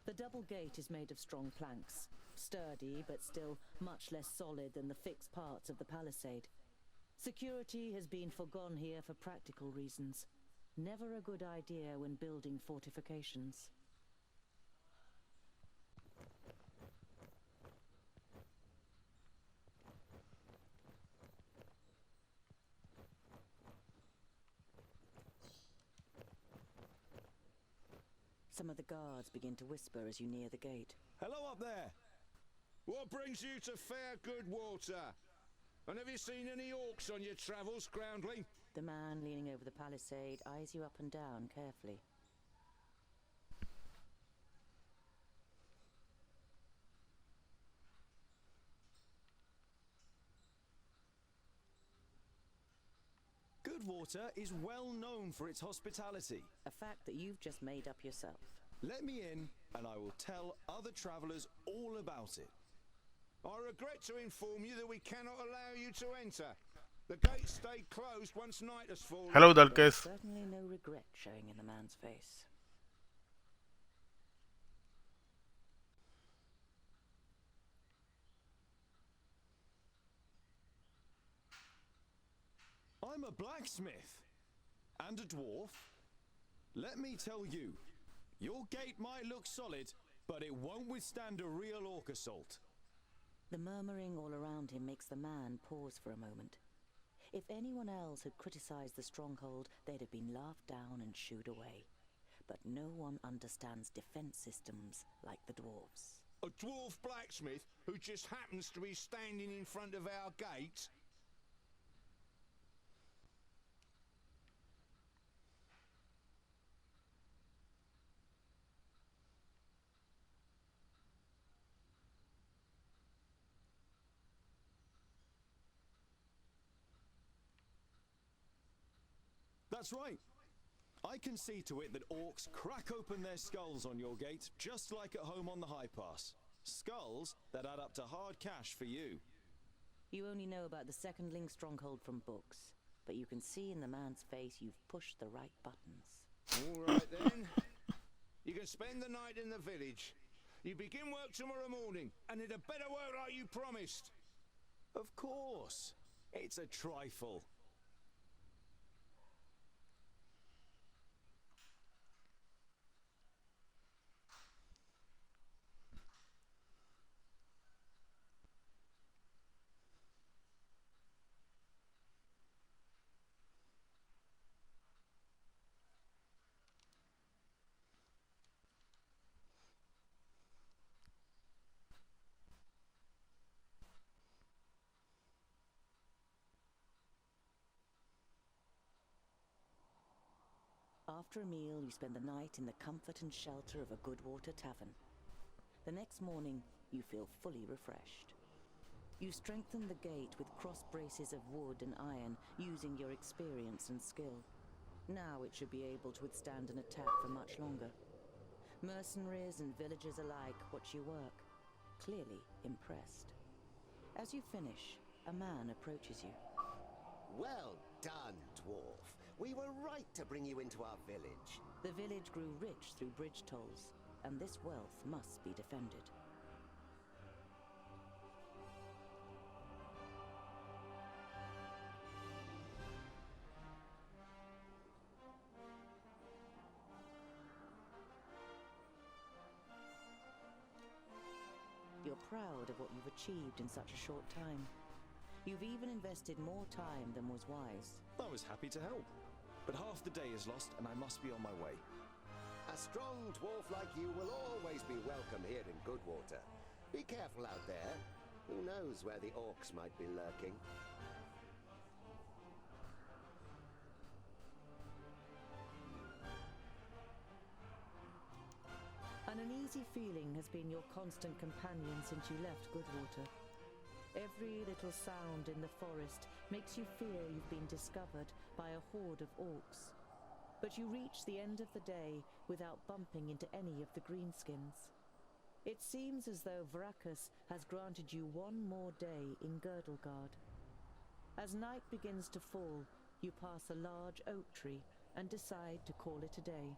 The double gate is made of strong planks, sturdy but still much less solid than the fixed parts of the palisade. Security has been forgone here for practical reasons. Never a good idea when building fortifications. Some of the guards begin to whisper as you near the gate. Hello up there! What brings you to fair Goodwater? And have you seen any orcs on your travels, Groundling? The man leaning over the palisade eyes you up and down carefully. Goodwater is well known for its hospitality. A fact that you've just made up yourself. Let me in, and I will tell other travelers all about it. I regret to inform you that we cannot allow you to enter. The gates stay closed once night has fallen. Hello, There's Darkest. certainly no regret showing in the man's face. I'm a blacksmith and a dwarf. Let me tell you, your gate might look solid, but it won't withstand a real orc assault. The murmuring all around him makes the man pause for a moment. If anyone else had criticized the stronghold, they'd have been laughed down and shooed away. But no one understands defense systems like the dwarves. A dwarf blacksmith who just happens to be standing in front of our gate? That's right. I can see to it that orcs crack open their skulls on your gate, just like at home on the High Pass. Skulls that add up to hard cash for you. You only know about the secondling stronghold from books, but you can see in the man's face you've pushed the right buttons. All right then. You can spend the night in the village. You begin work tomorrow morning, and it had better work like you promised. Of course. It's a trifle. After a meal, you spend the night in the comfort and shelter of a Goodwater tavern. The next morning, you feel fully refreshed. You strengthen the gate with cross braces of wood and iron, using your experience and skill. Now it should be able to withstand an attack for much longer. Mercenaries and villagers alike watch you work, clearly impressed. As you finish, a man approaches you. Well done, dwarf. We were right to bring you into our village. The village grew rich through bridge tolls, and this wealth must be defended. You're proud of what you've achieved in such a short time. You've even invested more time than was wise. I was happy to help. But half the day is lost, and I must be on my way. A strong dwarf like you will always be welcome here in Goodwater. Be careful out there. Who knows where the orcs might be lurking? An uneasy feeling has been your constant companion since you left Goodwater. Every little sound in the forest makes you fear you've been discovered by a horde of orcs. But you reach the end of the day without bumping into any of the greenskins. It seems as though Vracus has granted you one more day in Girdlegard. As night begins to fall, you pass a large oak tree and decide to call it a day.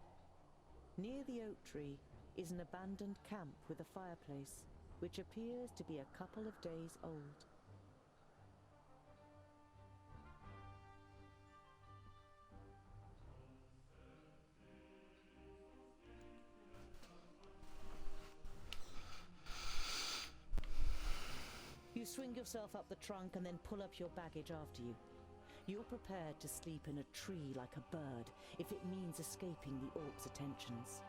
Near the oak tree is an abandoned camp with a fireplace, which appears to be a couple of days old. You swing yourself up the trunk and then pull up your baggage after you. You're prepared to sleep in a tree like a bird if it means escaping the orcs' attentions.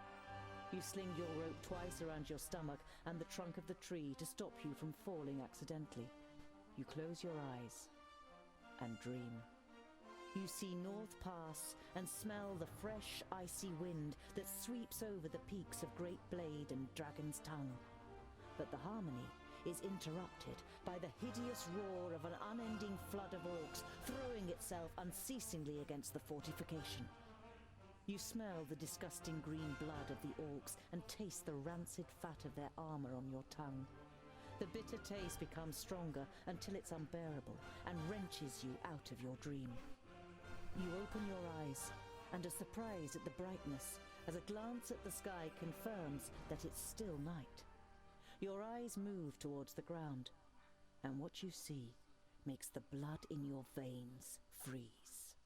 You sling your rope twice around your stomach and the trunk of the tree to stop you from falling accidentally. You close your eyes and dream. You see North Pass and smell the fresh, icy wind that sweeps over the peaks of Great Blade and Dragon's Tongue. But the harmony is interrupted by the hideous roar of an unending flood of orcs throwing itself unceasingly against the fortification. You smell the disgusting green blood of the orcs and taste the rancid fat of their armor on your tongue. The bitter taste becomes stronger until it's unbearable and wrenches you out of your dream. You open your eyes and are surprised at the brightness as a glance at the sky confirms that it's still night. Your eyes move towards the ground, and what you see makes the blood in your veins freeze.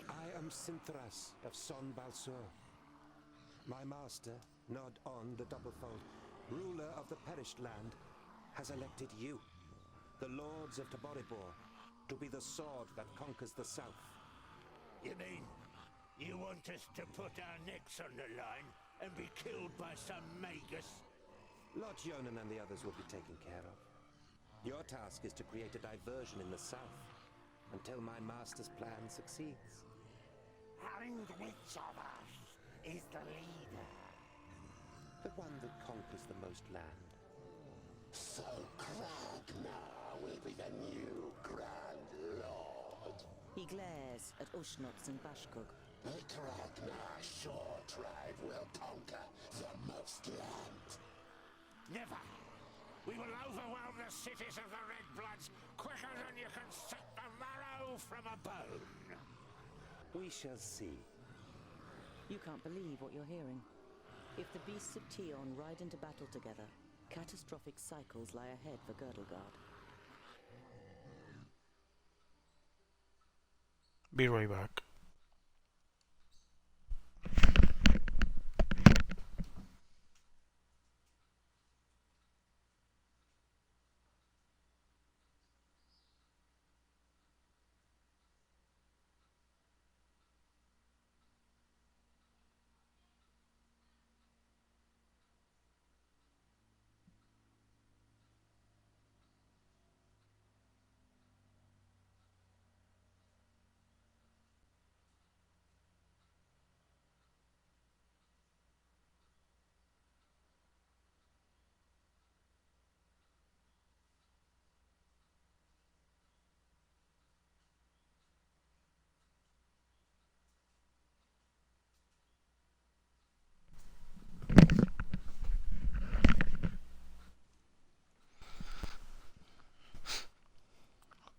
I am Sinthras of Son Balsur. My master, Nod On the Doublefold, ruler of the perished land, has elected you, the lords of Taboribor, to be the sword that conquers the south. You mean you want us to put our necks on the line and be killed by some magus? Lord Yonan and the others will be taken care of. Your task is to create a diversion in the south until my master's plan succeeds. And which of us is the leader? The one that conquers the most land. So Kragnar will be the new Grand Lord. He glares at Ushnots and Bashkug. The Kragnar Shore tribe will conquer the most land. Never! We will overwhelm the cities of the Red Bloods quicker than you can set the marrow from a bone. We shall see. You can't believe what you're hearing. If the beasts of Tion ride into battle together, catastrophic cycles lie ahead for Girdlegard. Be right back.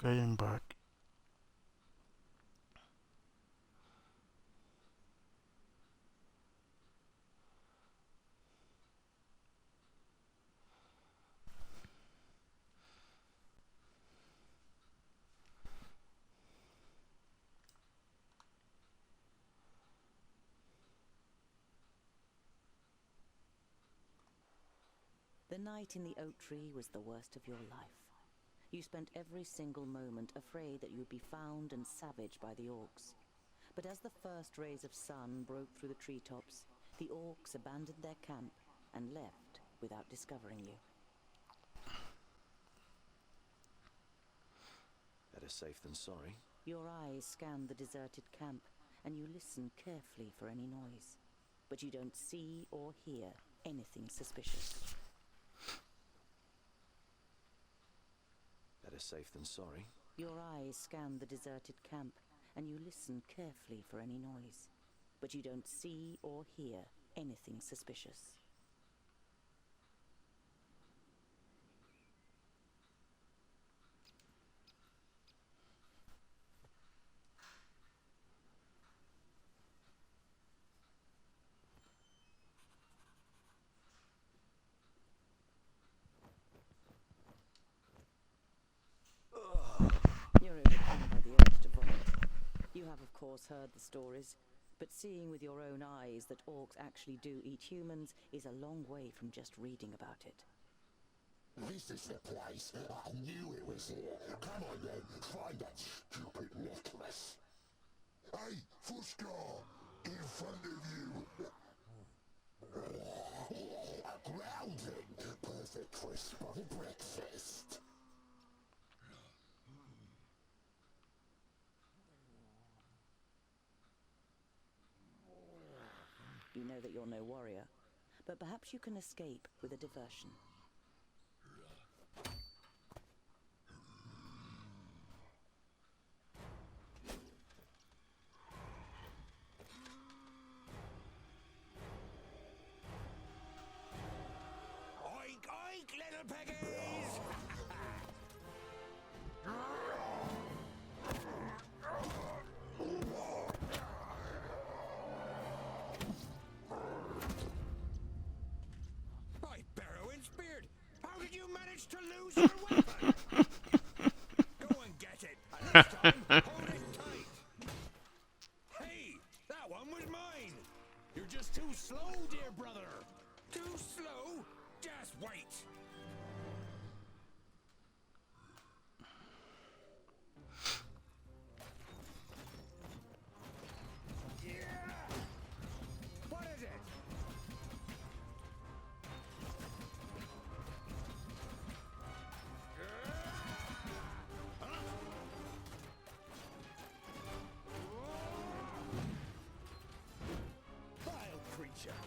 Okay, I'm back. The night in the oak tree was the worst of your life. You spent every single moment afraid that you'd be found and savaged by the orcs. But as the first rays of sun broke through the treetops, the orcs abandoned their camp and left without discovering you. Better safe than sorry. Your eyes scan the deserted camp, and you listen carefully for any noise. But you don't see or hear anything suspicious. Better safe than sorry. Your eyes scan the deserted camp, and you listen carefully for any noise. But you don't see or hear anything suspicious. You're overcome by the urge to vomit. You have, of course, heard the stories, but seeing with your own eyes that orcs actually do eat humans is a long way from just reading about it. This is the place. I knew it was here. Come on then, find that stupid necklace. Hey, Fuskar! In front of you! A grounding! Perfect for a spun breakfast! You know that you're no warrior, but perhaps you can escape with a diversion. Oink, oink, little piggies! By Barrowin's beard! How did you manage to lose your weapon? Go and get it, and this time, hold it tight! Hey, that one was mine! You're just too slow, dear brother! Too slow? Just wait! What is it? Vile creature!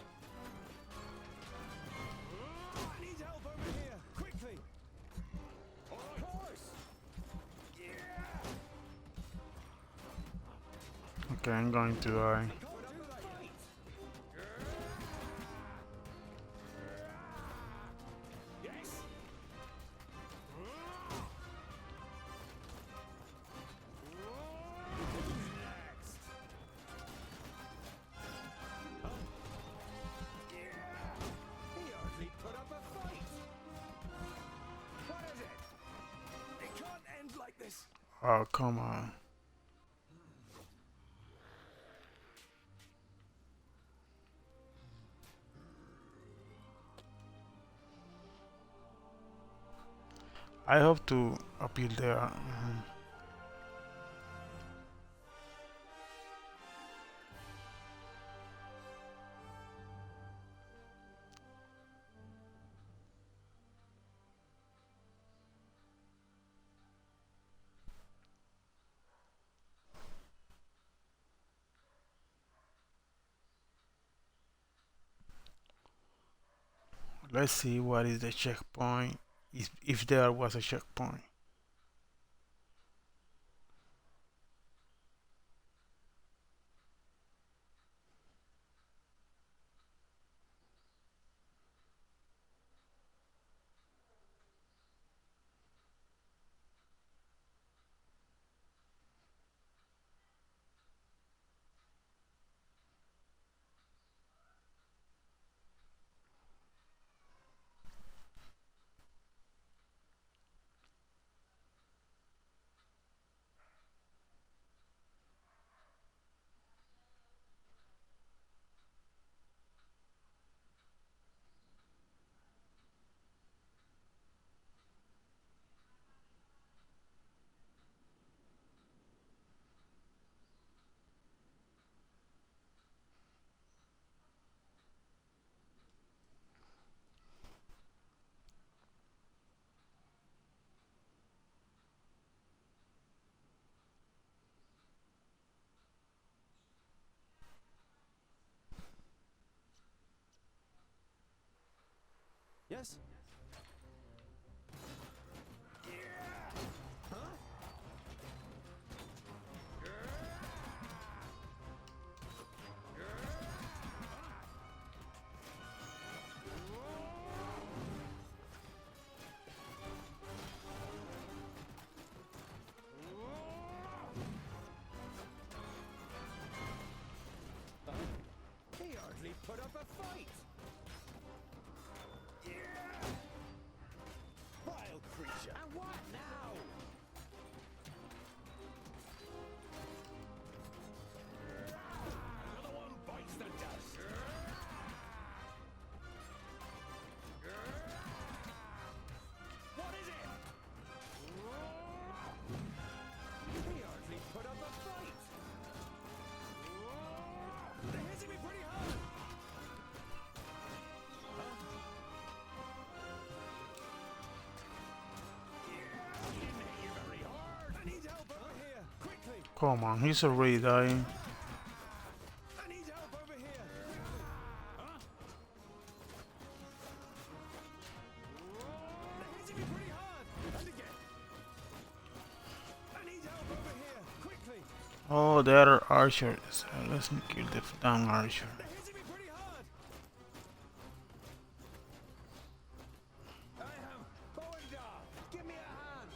I need help over here, quickly! Of course! Okay, I'm going to die. Yes! Next! He hardly put up a fight! What is it? It can't end like this! Oh, come on. I have to appeal there. Let's see what is the checkpoint, if there was a checkpoint. Yes? Huh? He hardly put up a fight. Vile creature. And what now? Another one bites the dust. What is it? He hardly put up a fight. They're hitting me pretty hard. He didn't hit you very hard. I need help over here, quickly. Come on, he's already dying. I need help over here. They're hitting me pretty hard. And again. I need help over here, quickly. Oh, there are archers. Let's kill the damn archer. They're hitting me pretty hard. I am Boendar. Give me a hand.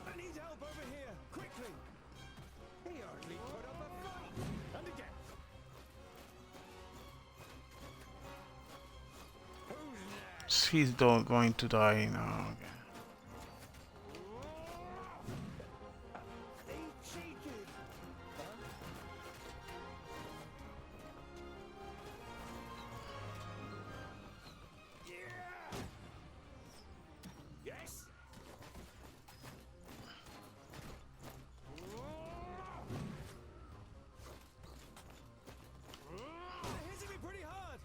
I need help over here, quickly. He hardly put up a fight. And again. Who's next? He's going to die now. Okay. They cheated. Yes? They're hitting me pretty hard.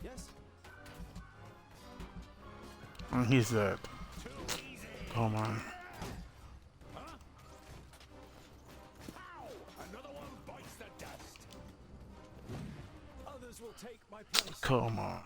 Yes? And he's dead. Come on. Another one bites the dust. Others will take my place. Come on.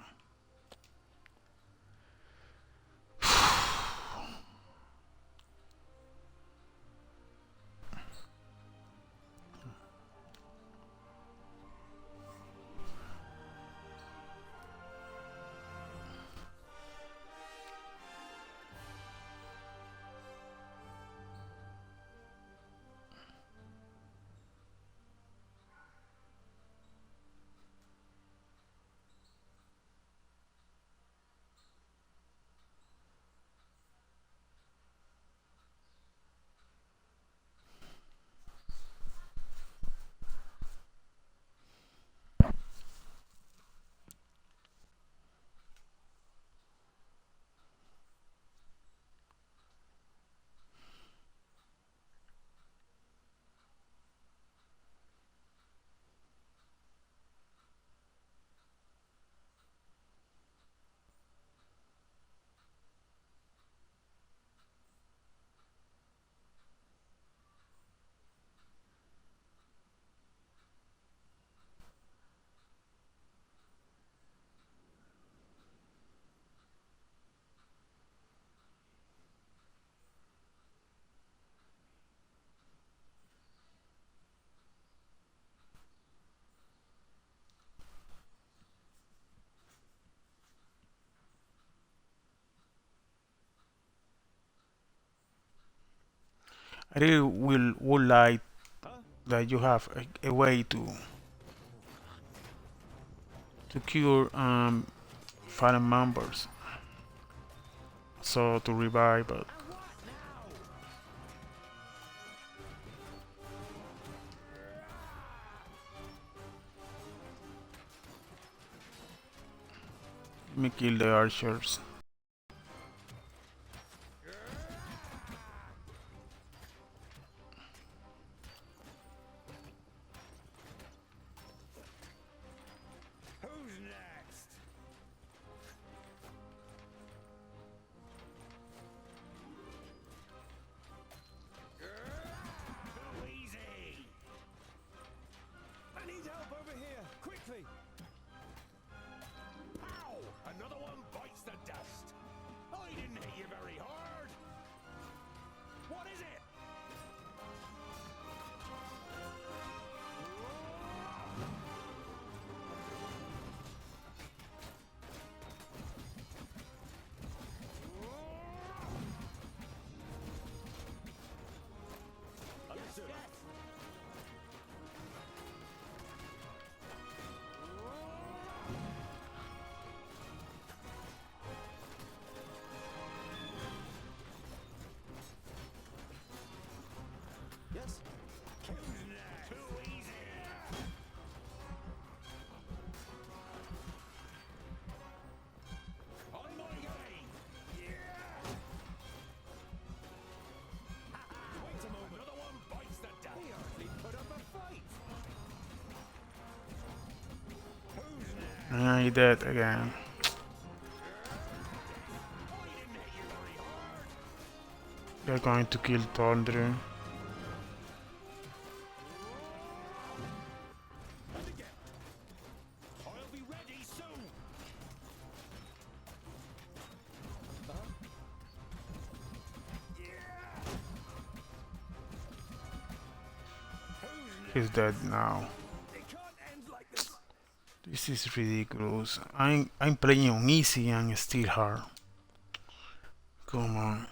I really would like that you have a way to cure fallen members, so to revive it. Let me kill the archers. Who's next? And he dead again. They're going to kill Thunder. He's dead now. This is ridiculous. I'm playing on easy and still hard. Come on.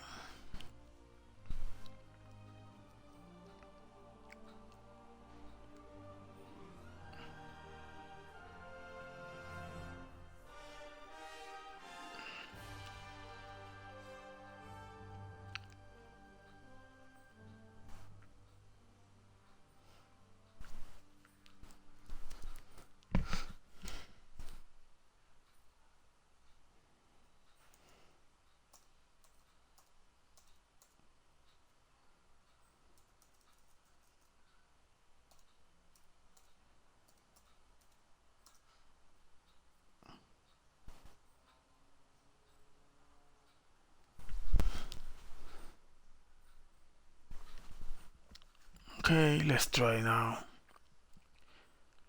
Okay, let's try now.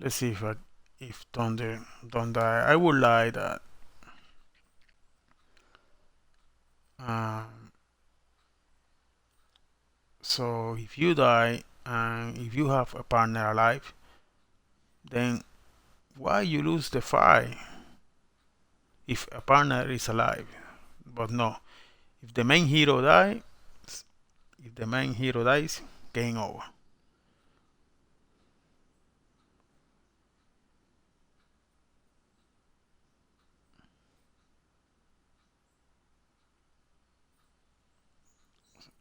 Let's see if Thunder don't die. I would like that. So if you die and if you have a partner alive, then why you lose the fight if a partner is alive? But no, if the main hero dies, game over.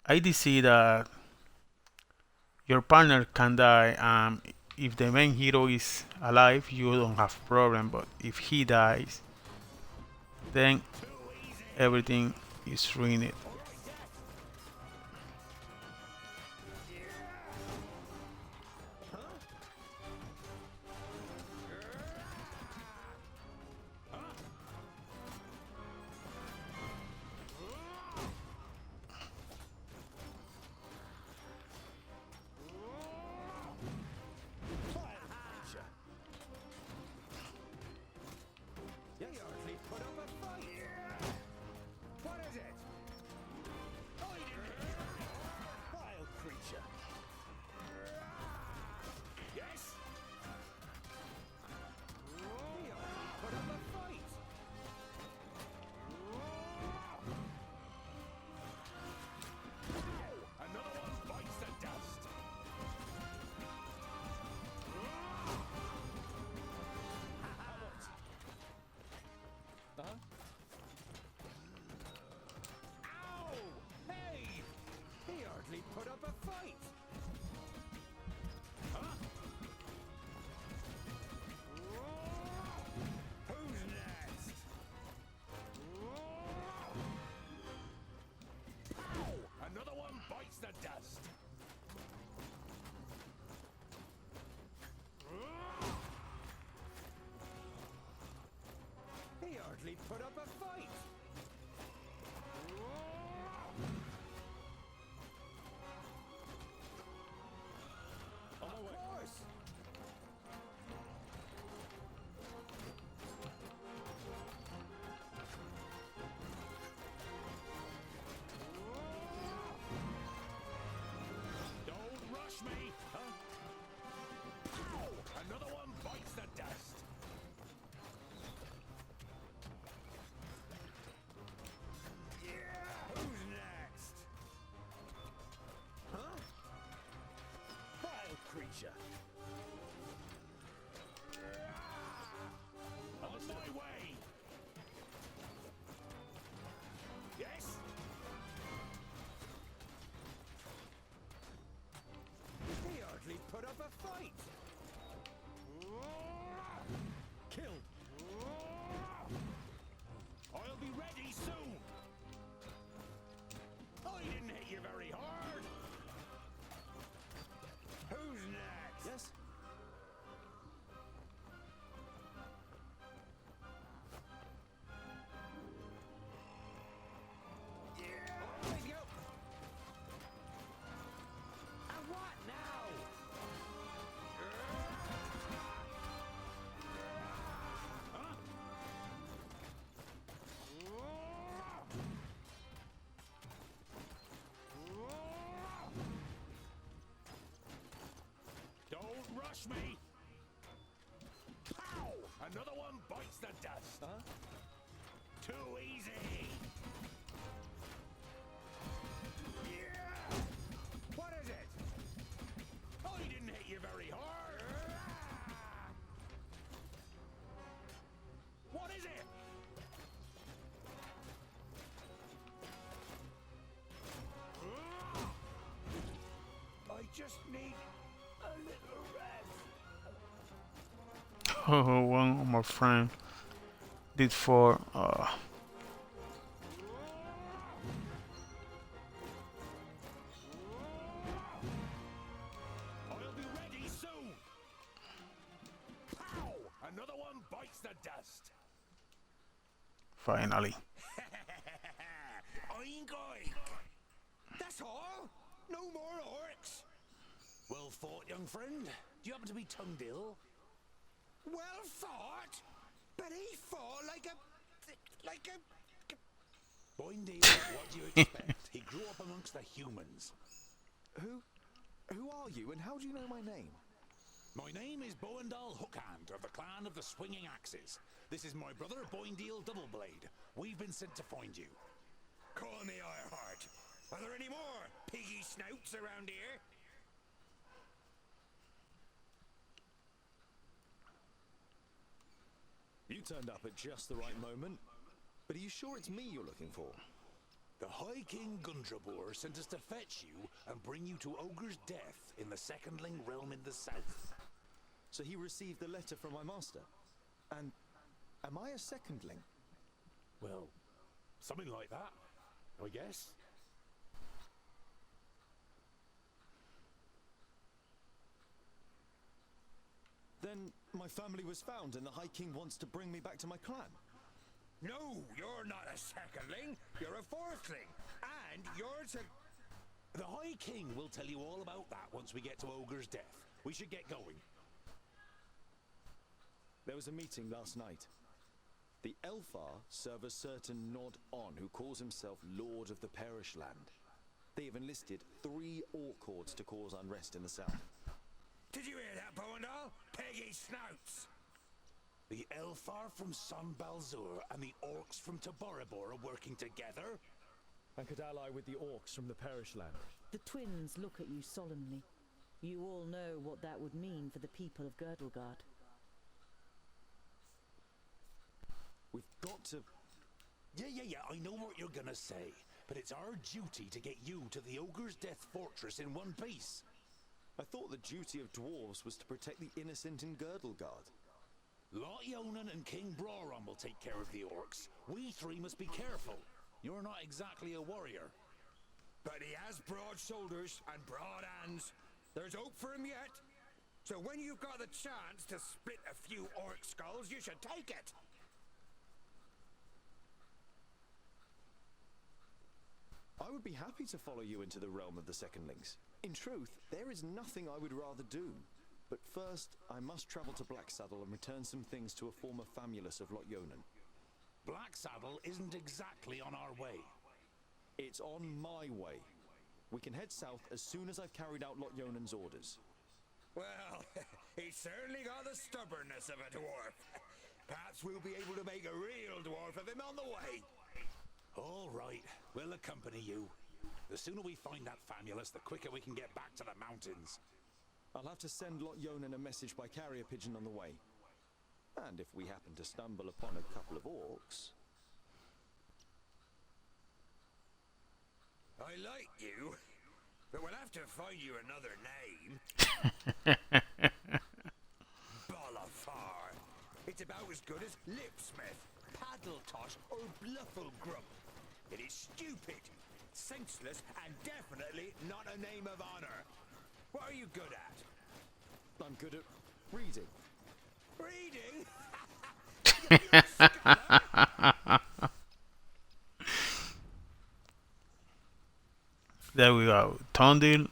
I did see that your partner can die, and if the main hero is alive, you don't have problem. But if he dies, then everything is ruined. Put up a fight! Huh? Who's next? Ow! Another one bites the dust! He hardly put up a fight! Me, huh? Ow! Another one bites the dust. rush me? Pow! Another one bites the dust. Huh? Too easy. Yeah! What is it? I didn't hit you very hard. What is it? I just need a little rest. Oh, one of my friend did for I'll be ready soon. Pow! Another one bites the dust. finally. Oink oink. That's all. No more orcs. Well fought, young friend. Do you happen to be tongued ill? Well fought, but he fought like a. Boindale, what do you expect? He grew up amongst the humans. Who are you, and how do you know my name? My name is Boindale Hookhand of the clan of the Swinging Axes. This is my brother Boindale Doubleblade. We've been sent to find you. Call me Ironheart. Are there any more piggy snouts around here? You turned up at just the right moment. But are you sure it's me you're looking for? The High King Gundrabor sent us to fetch you and bring you to Ogre's Death in the Secondling realm in the south. So he received the letter from my master. And am I a secondling? Well, something like that, I guess. Then my family was found and the High King wants to bring me back to my clan. No, you're not a secondling. You're a fourthling. And you're to... The High King will tell you all about that once we get to Ogre's Death. We should get going. There was a meeting last night. The Elfar serve a certain Nod On who calls himself Lord of the Perish Land. They have enlisted 3 orc hordes to cause unrest in the south. Did you hear that, Boindale? Peggy snouts! The Elfar from San Balzur and the orcs from Taboribor are working together? And could ally with the orcs from the Perish Land. The twins look at you solemnly. You all know what that would mean for the people of Girdlegard. We've got to... Yeah, I know what you're gonna say. But it's our duty to get you to the Ogre's Death Fortress in one piece. I thought the duty of dwarves was to protect the innocent in Girdlegard. Lot Yonan and King Broron will take care of the orcs. We 3 must be careful. You're not exactly a warrior. But he has broad shoulders and broad hands. There's hope for him yet. So when you've got the chance to split a few orc skulls, you should take it. I would be happy to follow you into the realm of the Secondlings. In truth, there is nothing I would rather do. But first, I must travel to Blacksaddle and return some things to a former famulus of Lot Yonan. Blacksaddle isn't exactly on our way. It's on my way. We can head south as soon as I've carried out Lot Yonan's orders. Well, he's certainly got the stubbornness of a dwarf. Perhaps we'll be able to make a real dwarf of him on the way. All right, we'll accompany you. The sooner we find that famulus, the quicker we can get back to the mountains. I'll have to send Lot Yonan a message by carrier pigeon on the way. And if we happen to stumble upon a couple of orcs... I like you, but we'll have to find you another name. Bolafar. It's about as good as Lipsmith, Paddletosh, or Blufflegrump. It is stupid, senseless, and definitely not a name of honor. What are you good at? I'm good at reading. Reading? There we go. Tondil,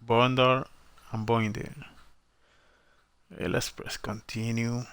Bondar, and Boindale. Okay, let's press continue.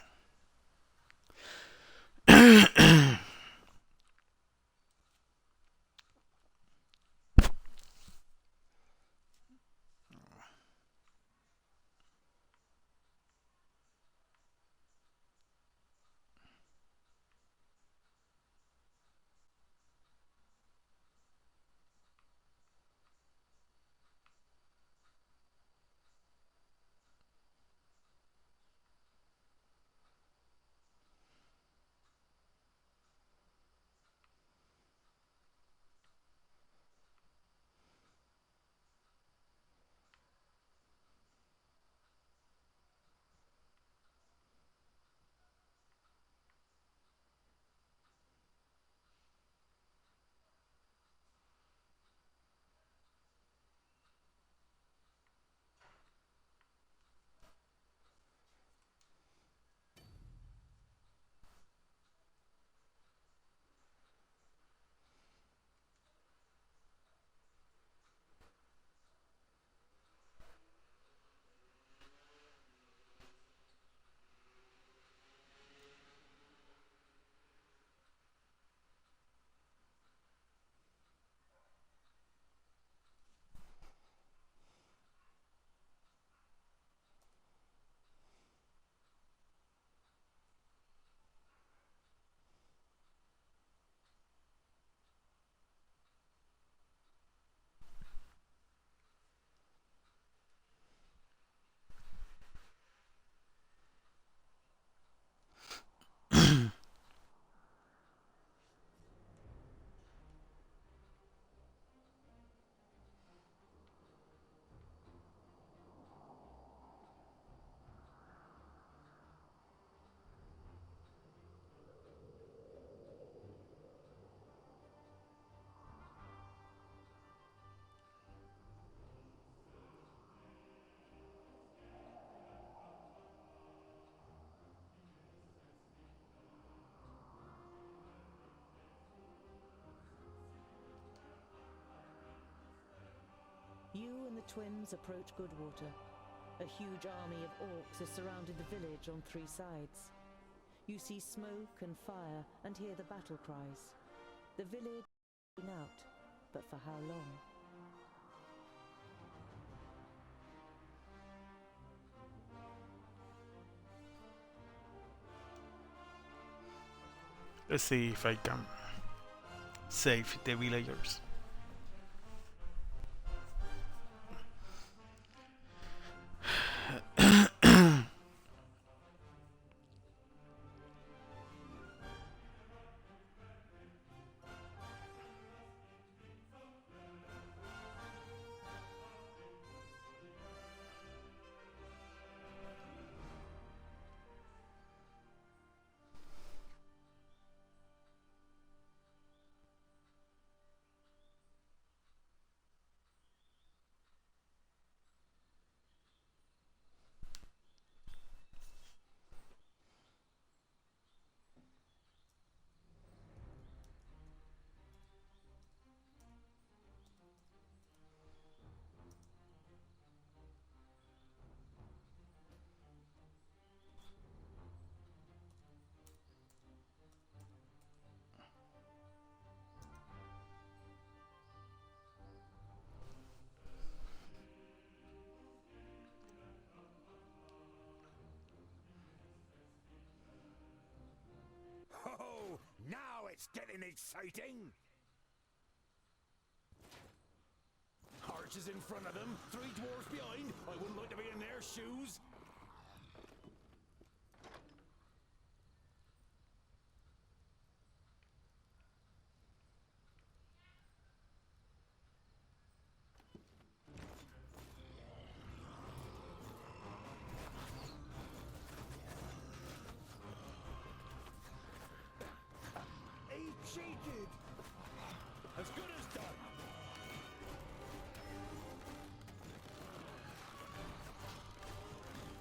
You and the twins approach Goodwater. A huge army of orcs has surrounded the village on 3 sides. You see smoke and fire and hear the battle cries. The village is out, but for how long? Let's see if I can save the villagers. Oh, now it's getting exciting! Archers in front of them, 3 dwarves behind. I wouldn't like to be in their shoes. He cheated! As good as done!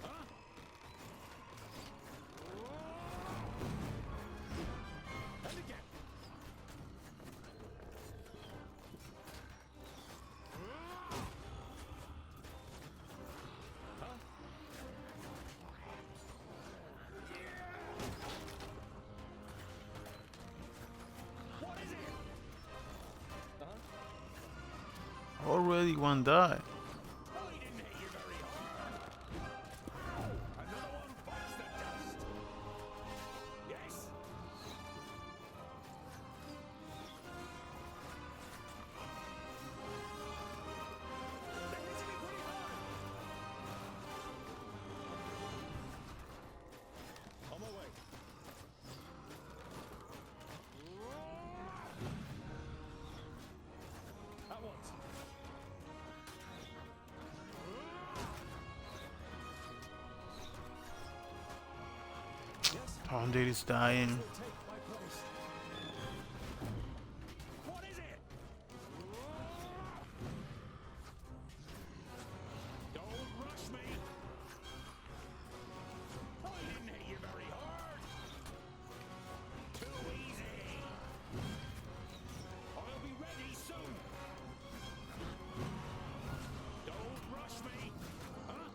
Huh? And again! Huh? What is it? Already one died. I didn't hit you very hard. Another one bites the dust. Yes. They're hitting me pretty hard. On my way. At once. Pounded is dying. Take my place. What is it? Don't rush me. I didn't hit you very hard. Too easy. I'll be ready soon. Don't rush me. Huh?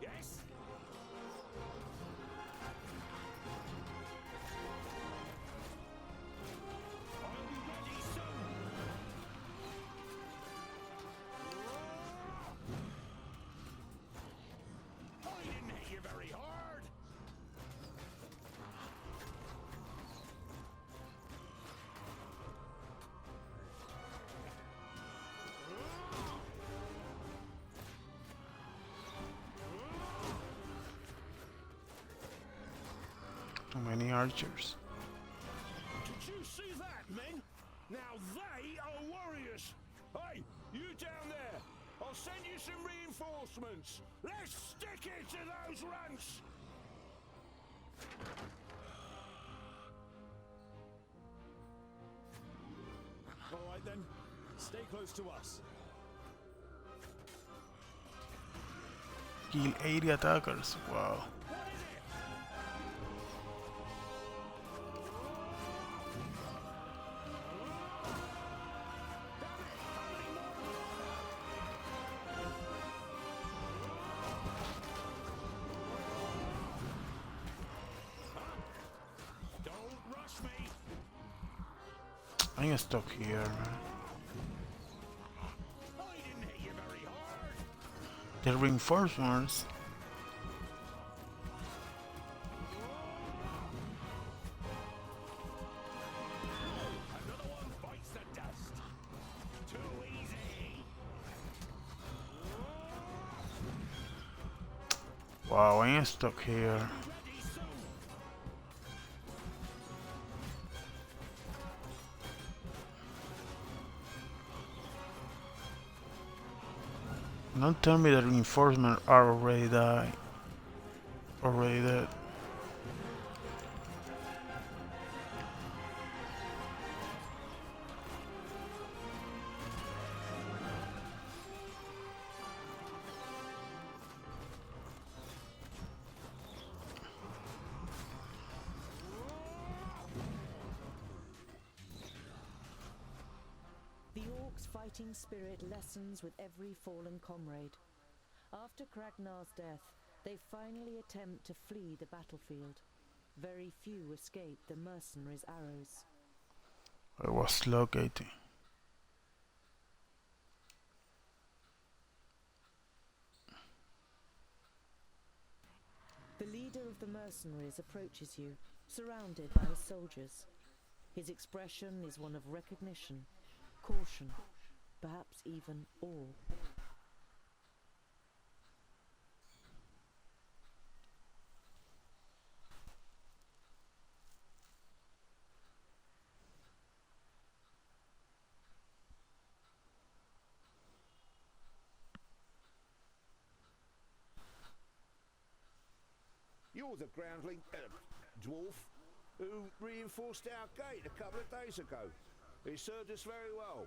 Yes? I'll be ready soon. I didn't hit you very hard. Too many archers. Did you see that, men? Now they are warriors. Hey, you down there. I'll send you some reinforcements. Let's stick it to those ranks. All right then. Stay close to us. Kill 80 attackers. Wow. What is it? Damn it! How many more I'm stuck here, man. The reinforcements. Wow, I'm stuck here. Don't tell me the reinforcements are already died. Already dead. The orcs' fighting spirit lessens with every fallen comrade. After Kragnar's death, they finally attempt to flee the battlefield. Very few escape the mercenaries' arrows. I was locating. The leader of the mercenaries approaches you, surrounded by his soldiers. His expression is one of recognition, caution, perhaps even awe. You're the groundling, dwarf, who reinforced our gate a couple of days ago. It served us very well,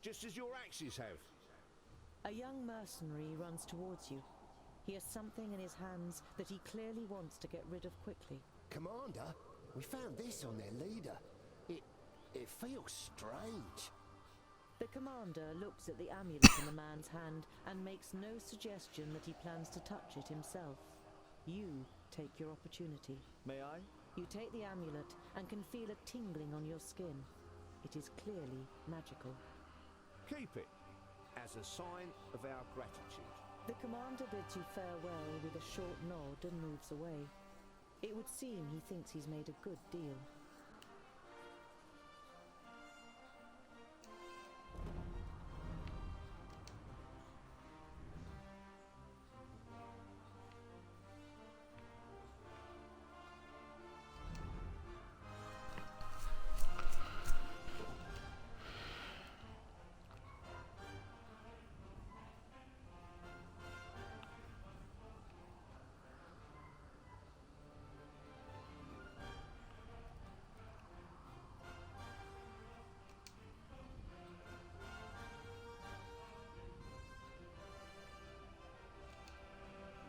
just as your axes have. A young mercenary runs towards you. He has something in his hands that he clearly wants to get rid of quickly. Commander, we found this on their leader. It feels strange. The commander looks at the amulet in the man's hand and makes no suggestion that he plans to touch it himself. You take your opportunity. May I? You take the amulet and can feel a tingling on your skin. It is clearly magical. Keep it, as a sign of our gratitude. The commander bids you farewell with a short nod and moves away. It would seem he thinks he's made a good deal.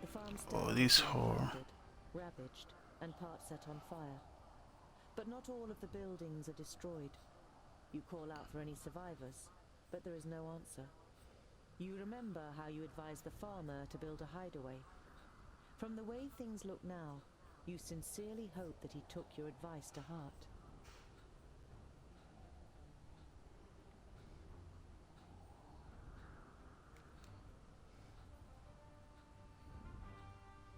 The farmstead Oh, this is whore. ravaged, and part set on fire. But not all of the buildings are destroyed. You call out for any survivors, but there is no answer. You remember how you advised the farmer to build a hideaway. From the way things look now, you sincerely hope that he took your advice to heart.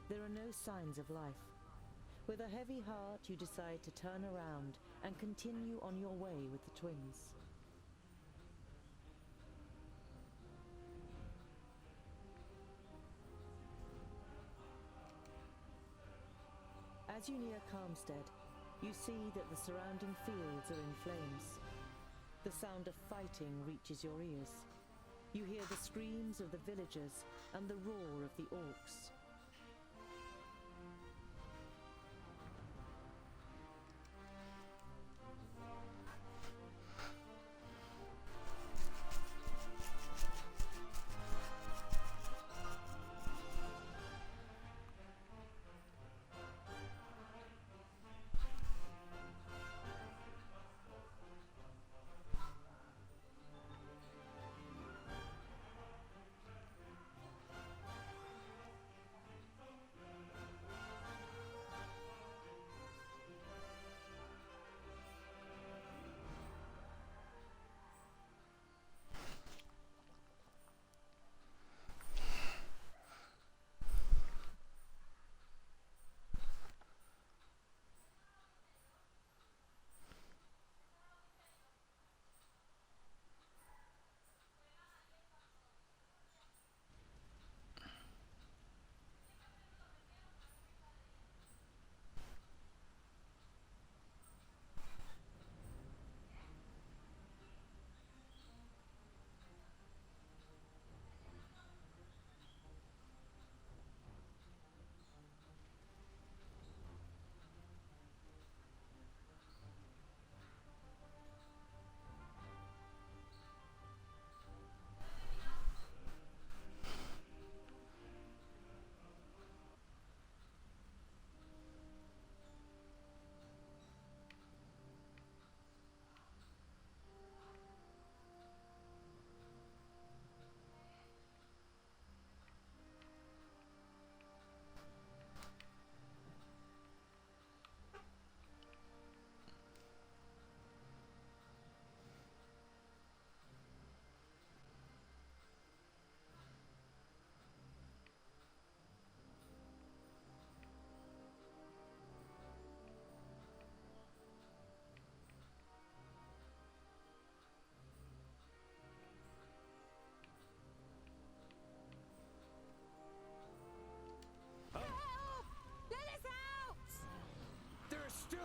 There are no signs of life. With a heavy heart, you decide to turn around and continue on your way with the twins. As you near Calmstead, you see that the surrounding fields are in flames. The sound of fighting reaches your ears. You hear the screams of the villagers and the roar of the orcs.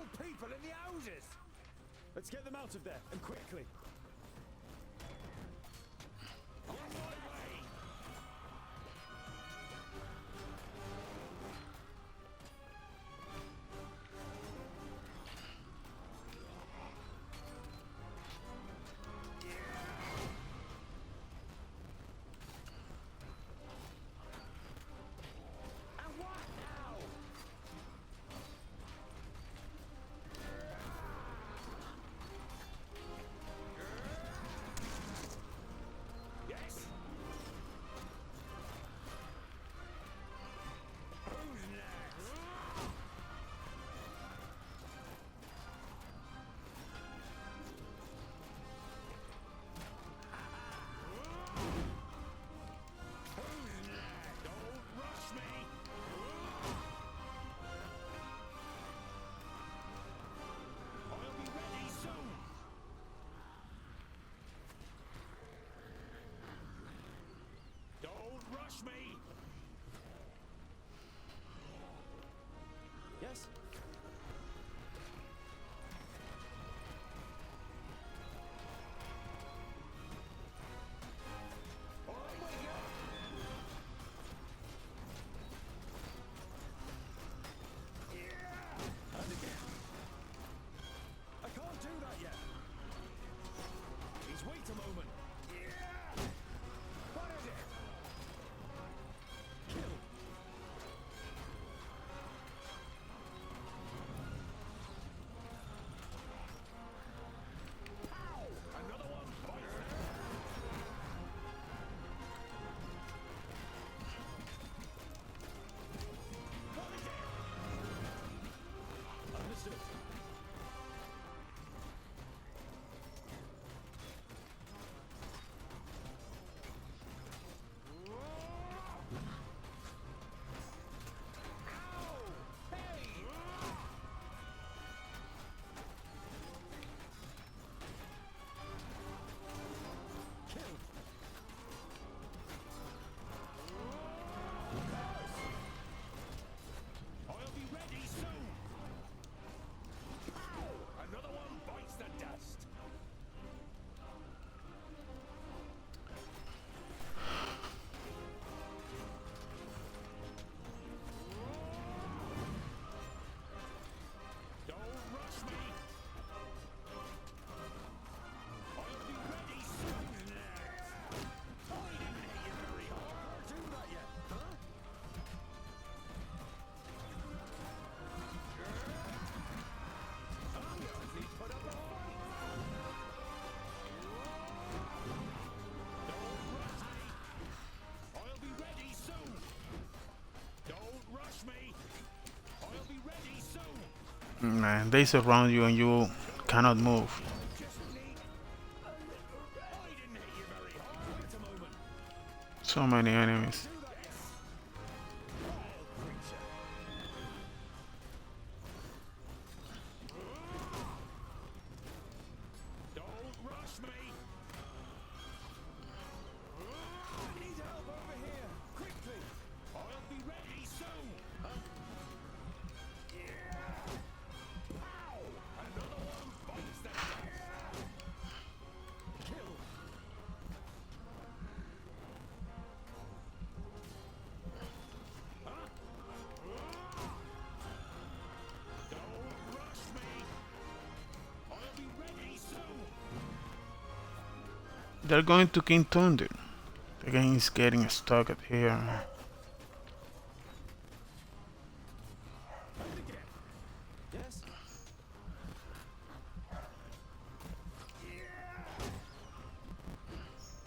kill people in the houses. Let's get them out of there, and quickly. On my way! And what now? Yes? Who's next? Who's next? Don't rush me! I'll be ready soon! Don't rush me! Yes? On we go! And again. I can't do that yet. Please wait a moment. What is it? Kill. Another one bites me! What is it? Understood. Kill. I'll be ready soon! Another one bites the dust! Don't rush me! I'll be ready soon! I didn't hit you very hard! Can't do that yet. Huh? Obviously put up a fight. Don't rush me! I'll be ready soon! Don't rush me! I'll be ready soon! Man, they surround you and you cannot move. Just need a little rest. I didn't hit you very hard. Wait a moment. So many enemies. Do that yet. Vile creature. Don't rush me! I need help over here. Quickly. I'll be ready soon! Ow! Another one bites the dust! Kill. Don't rush me! I'll be ready soon! They're going to King Thunder. The game is getting stuck at here. And again. Yes?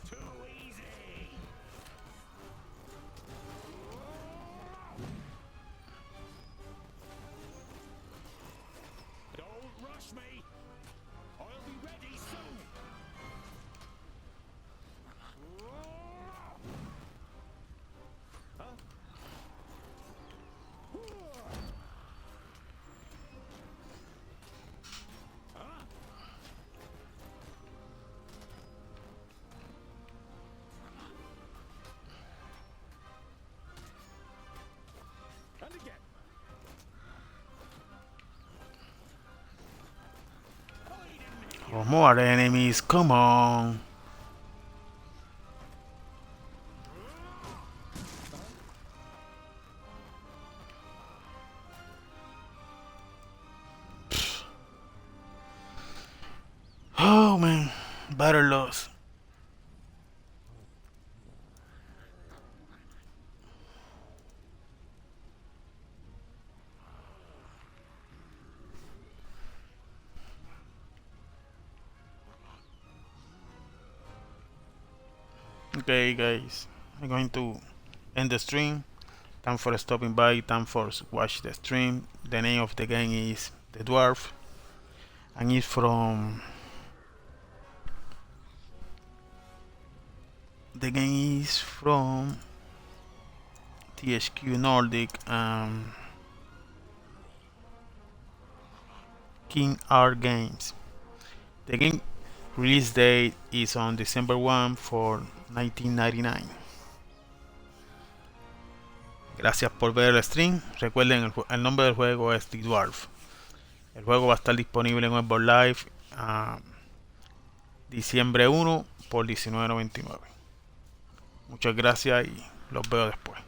Too easy! Don't rush me! I'll be ready soon! Oh, more enemies, come on. Oh man, battle loss. Okay guys, I'm going to end the stream. Thanks for stopping by, thanks for watching the stream. The name of the game is The Dwarf and it's from the game is from THQ Nordic King Art Games. The game release date is on December 1 for 1999. Gracias por ver el stream. Recuerden, el nombre del juego es The Dwarf. El juego va a estar disponible en Xbox Live diciembre 1 por $19.99. Muchas gracias y los veo después.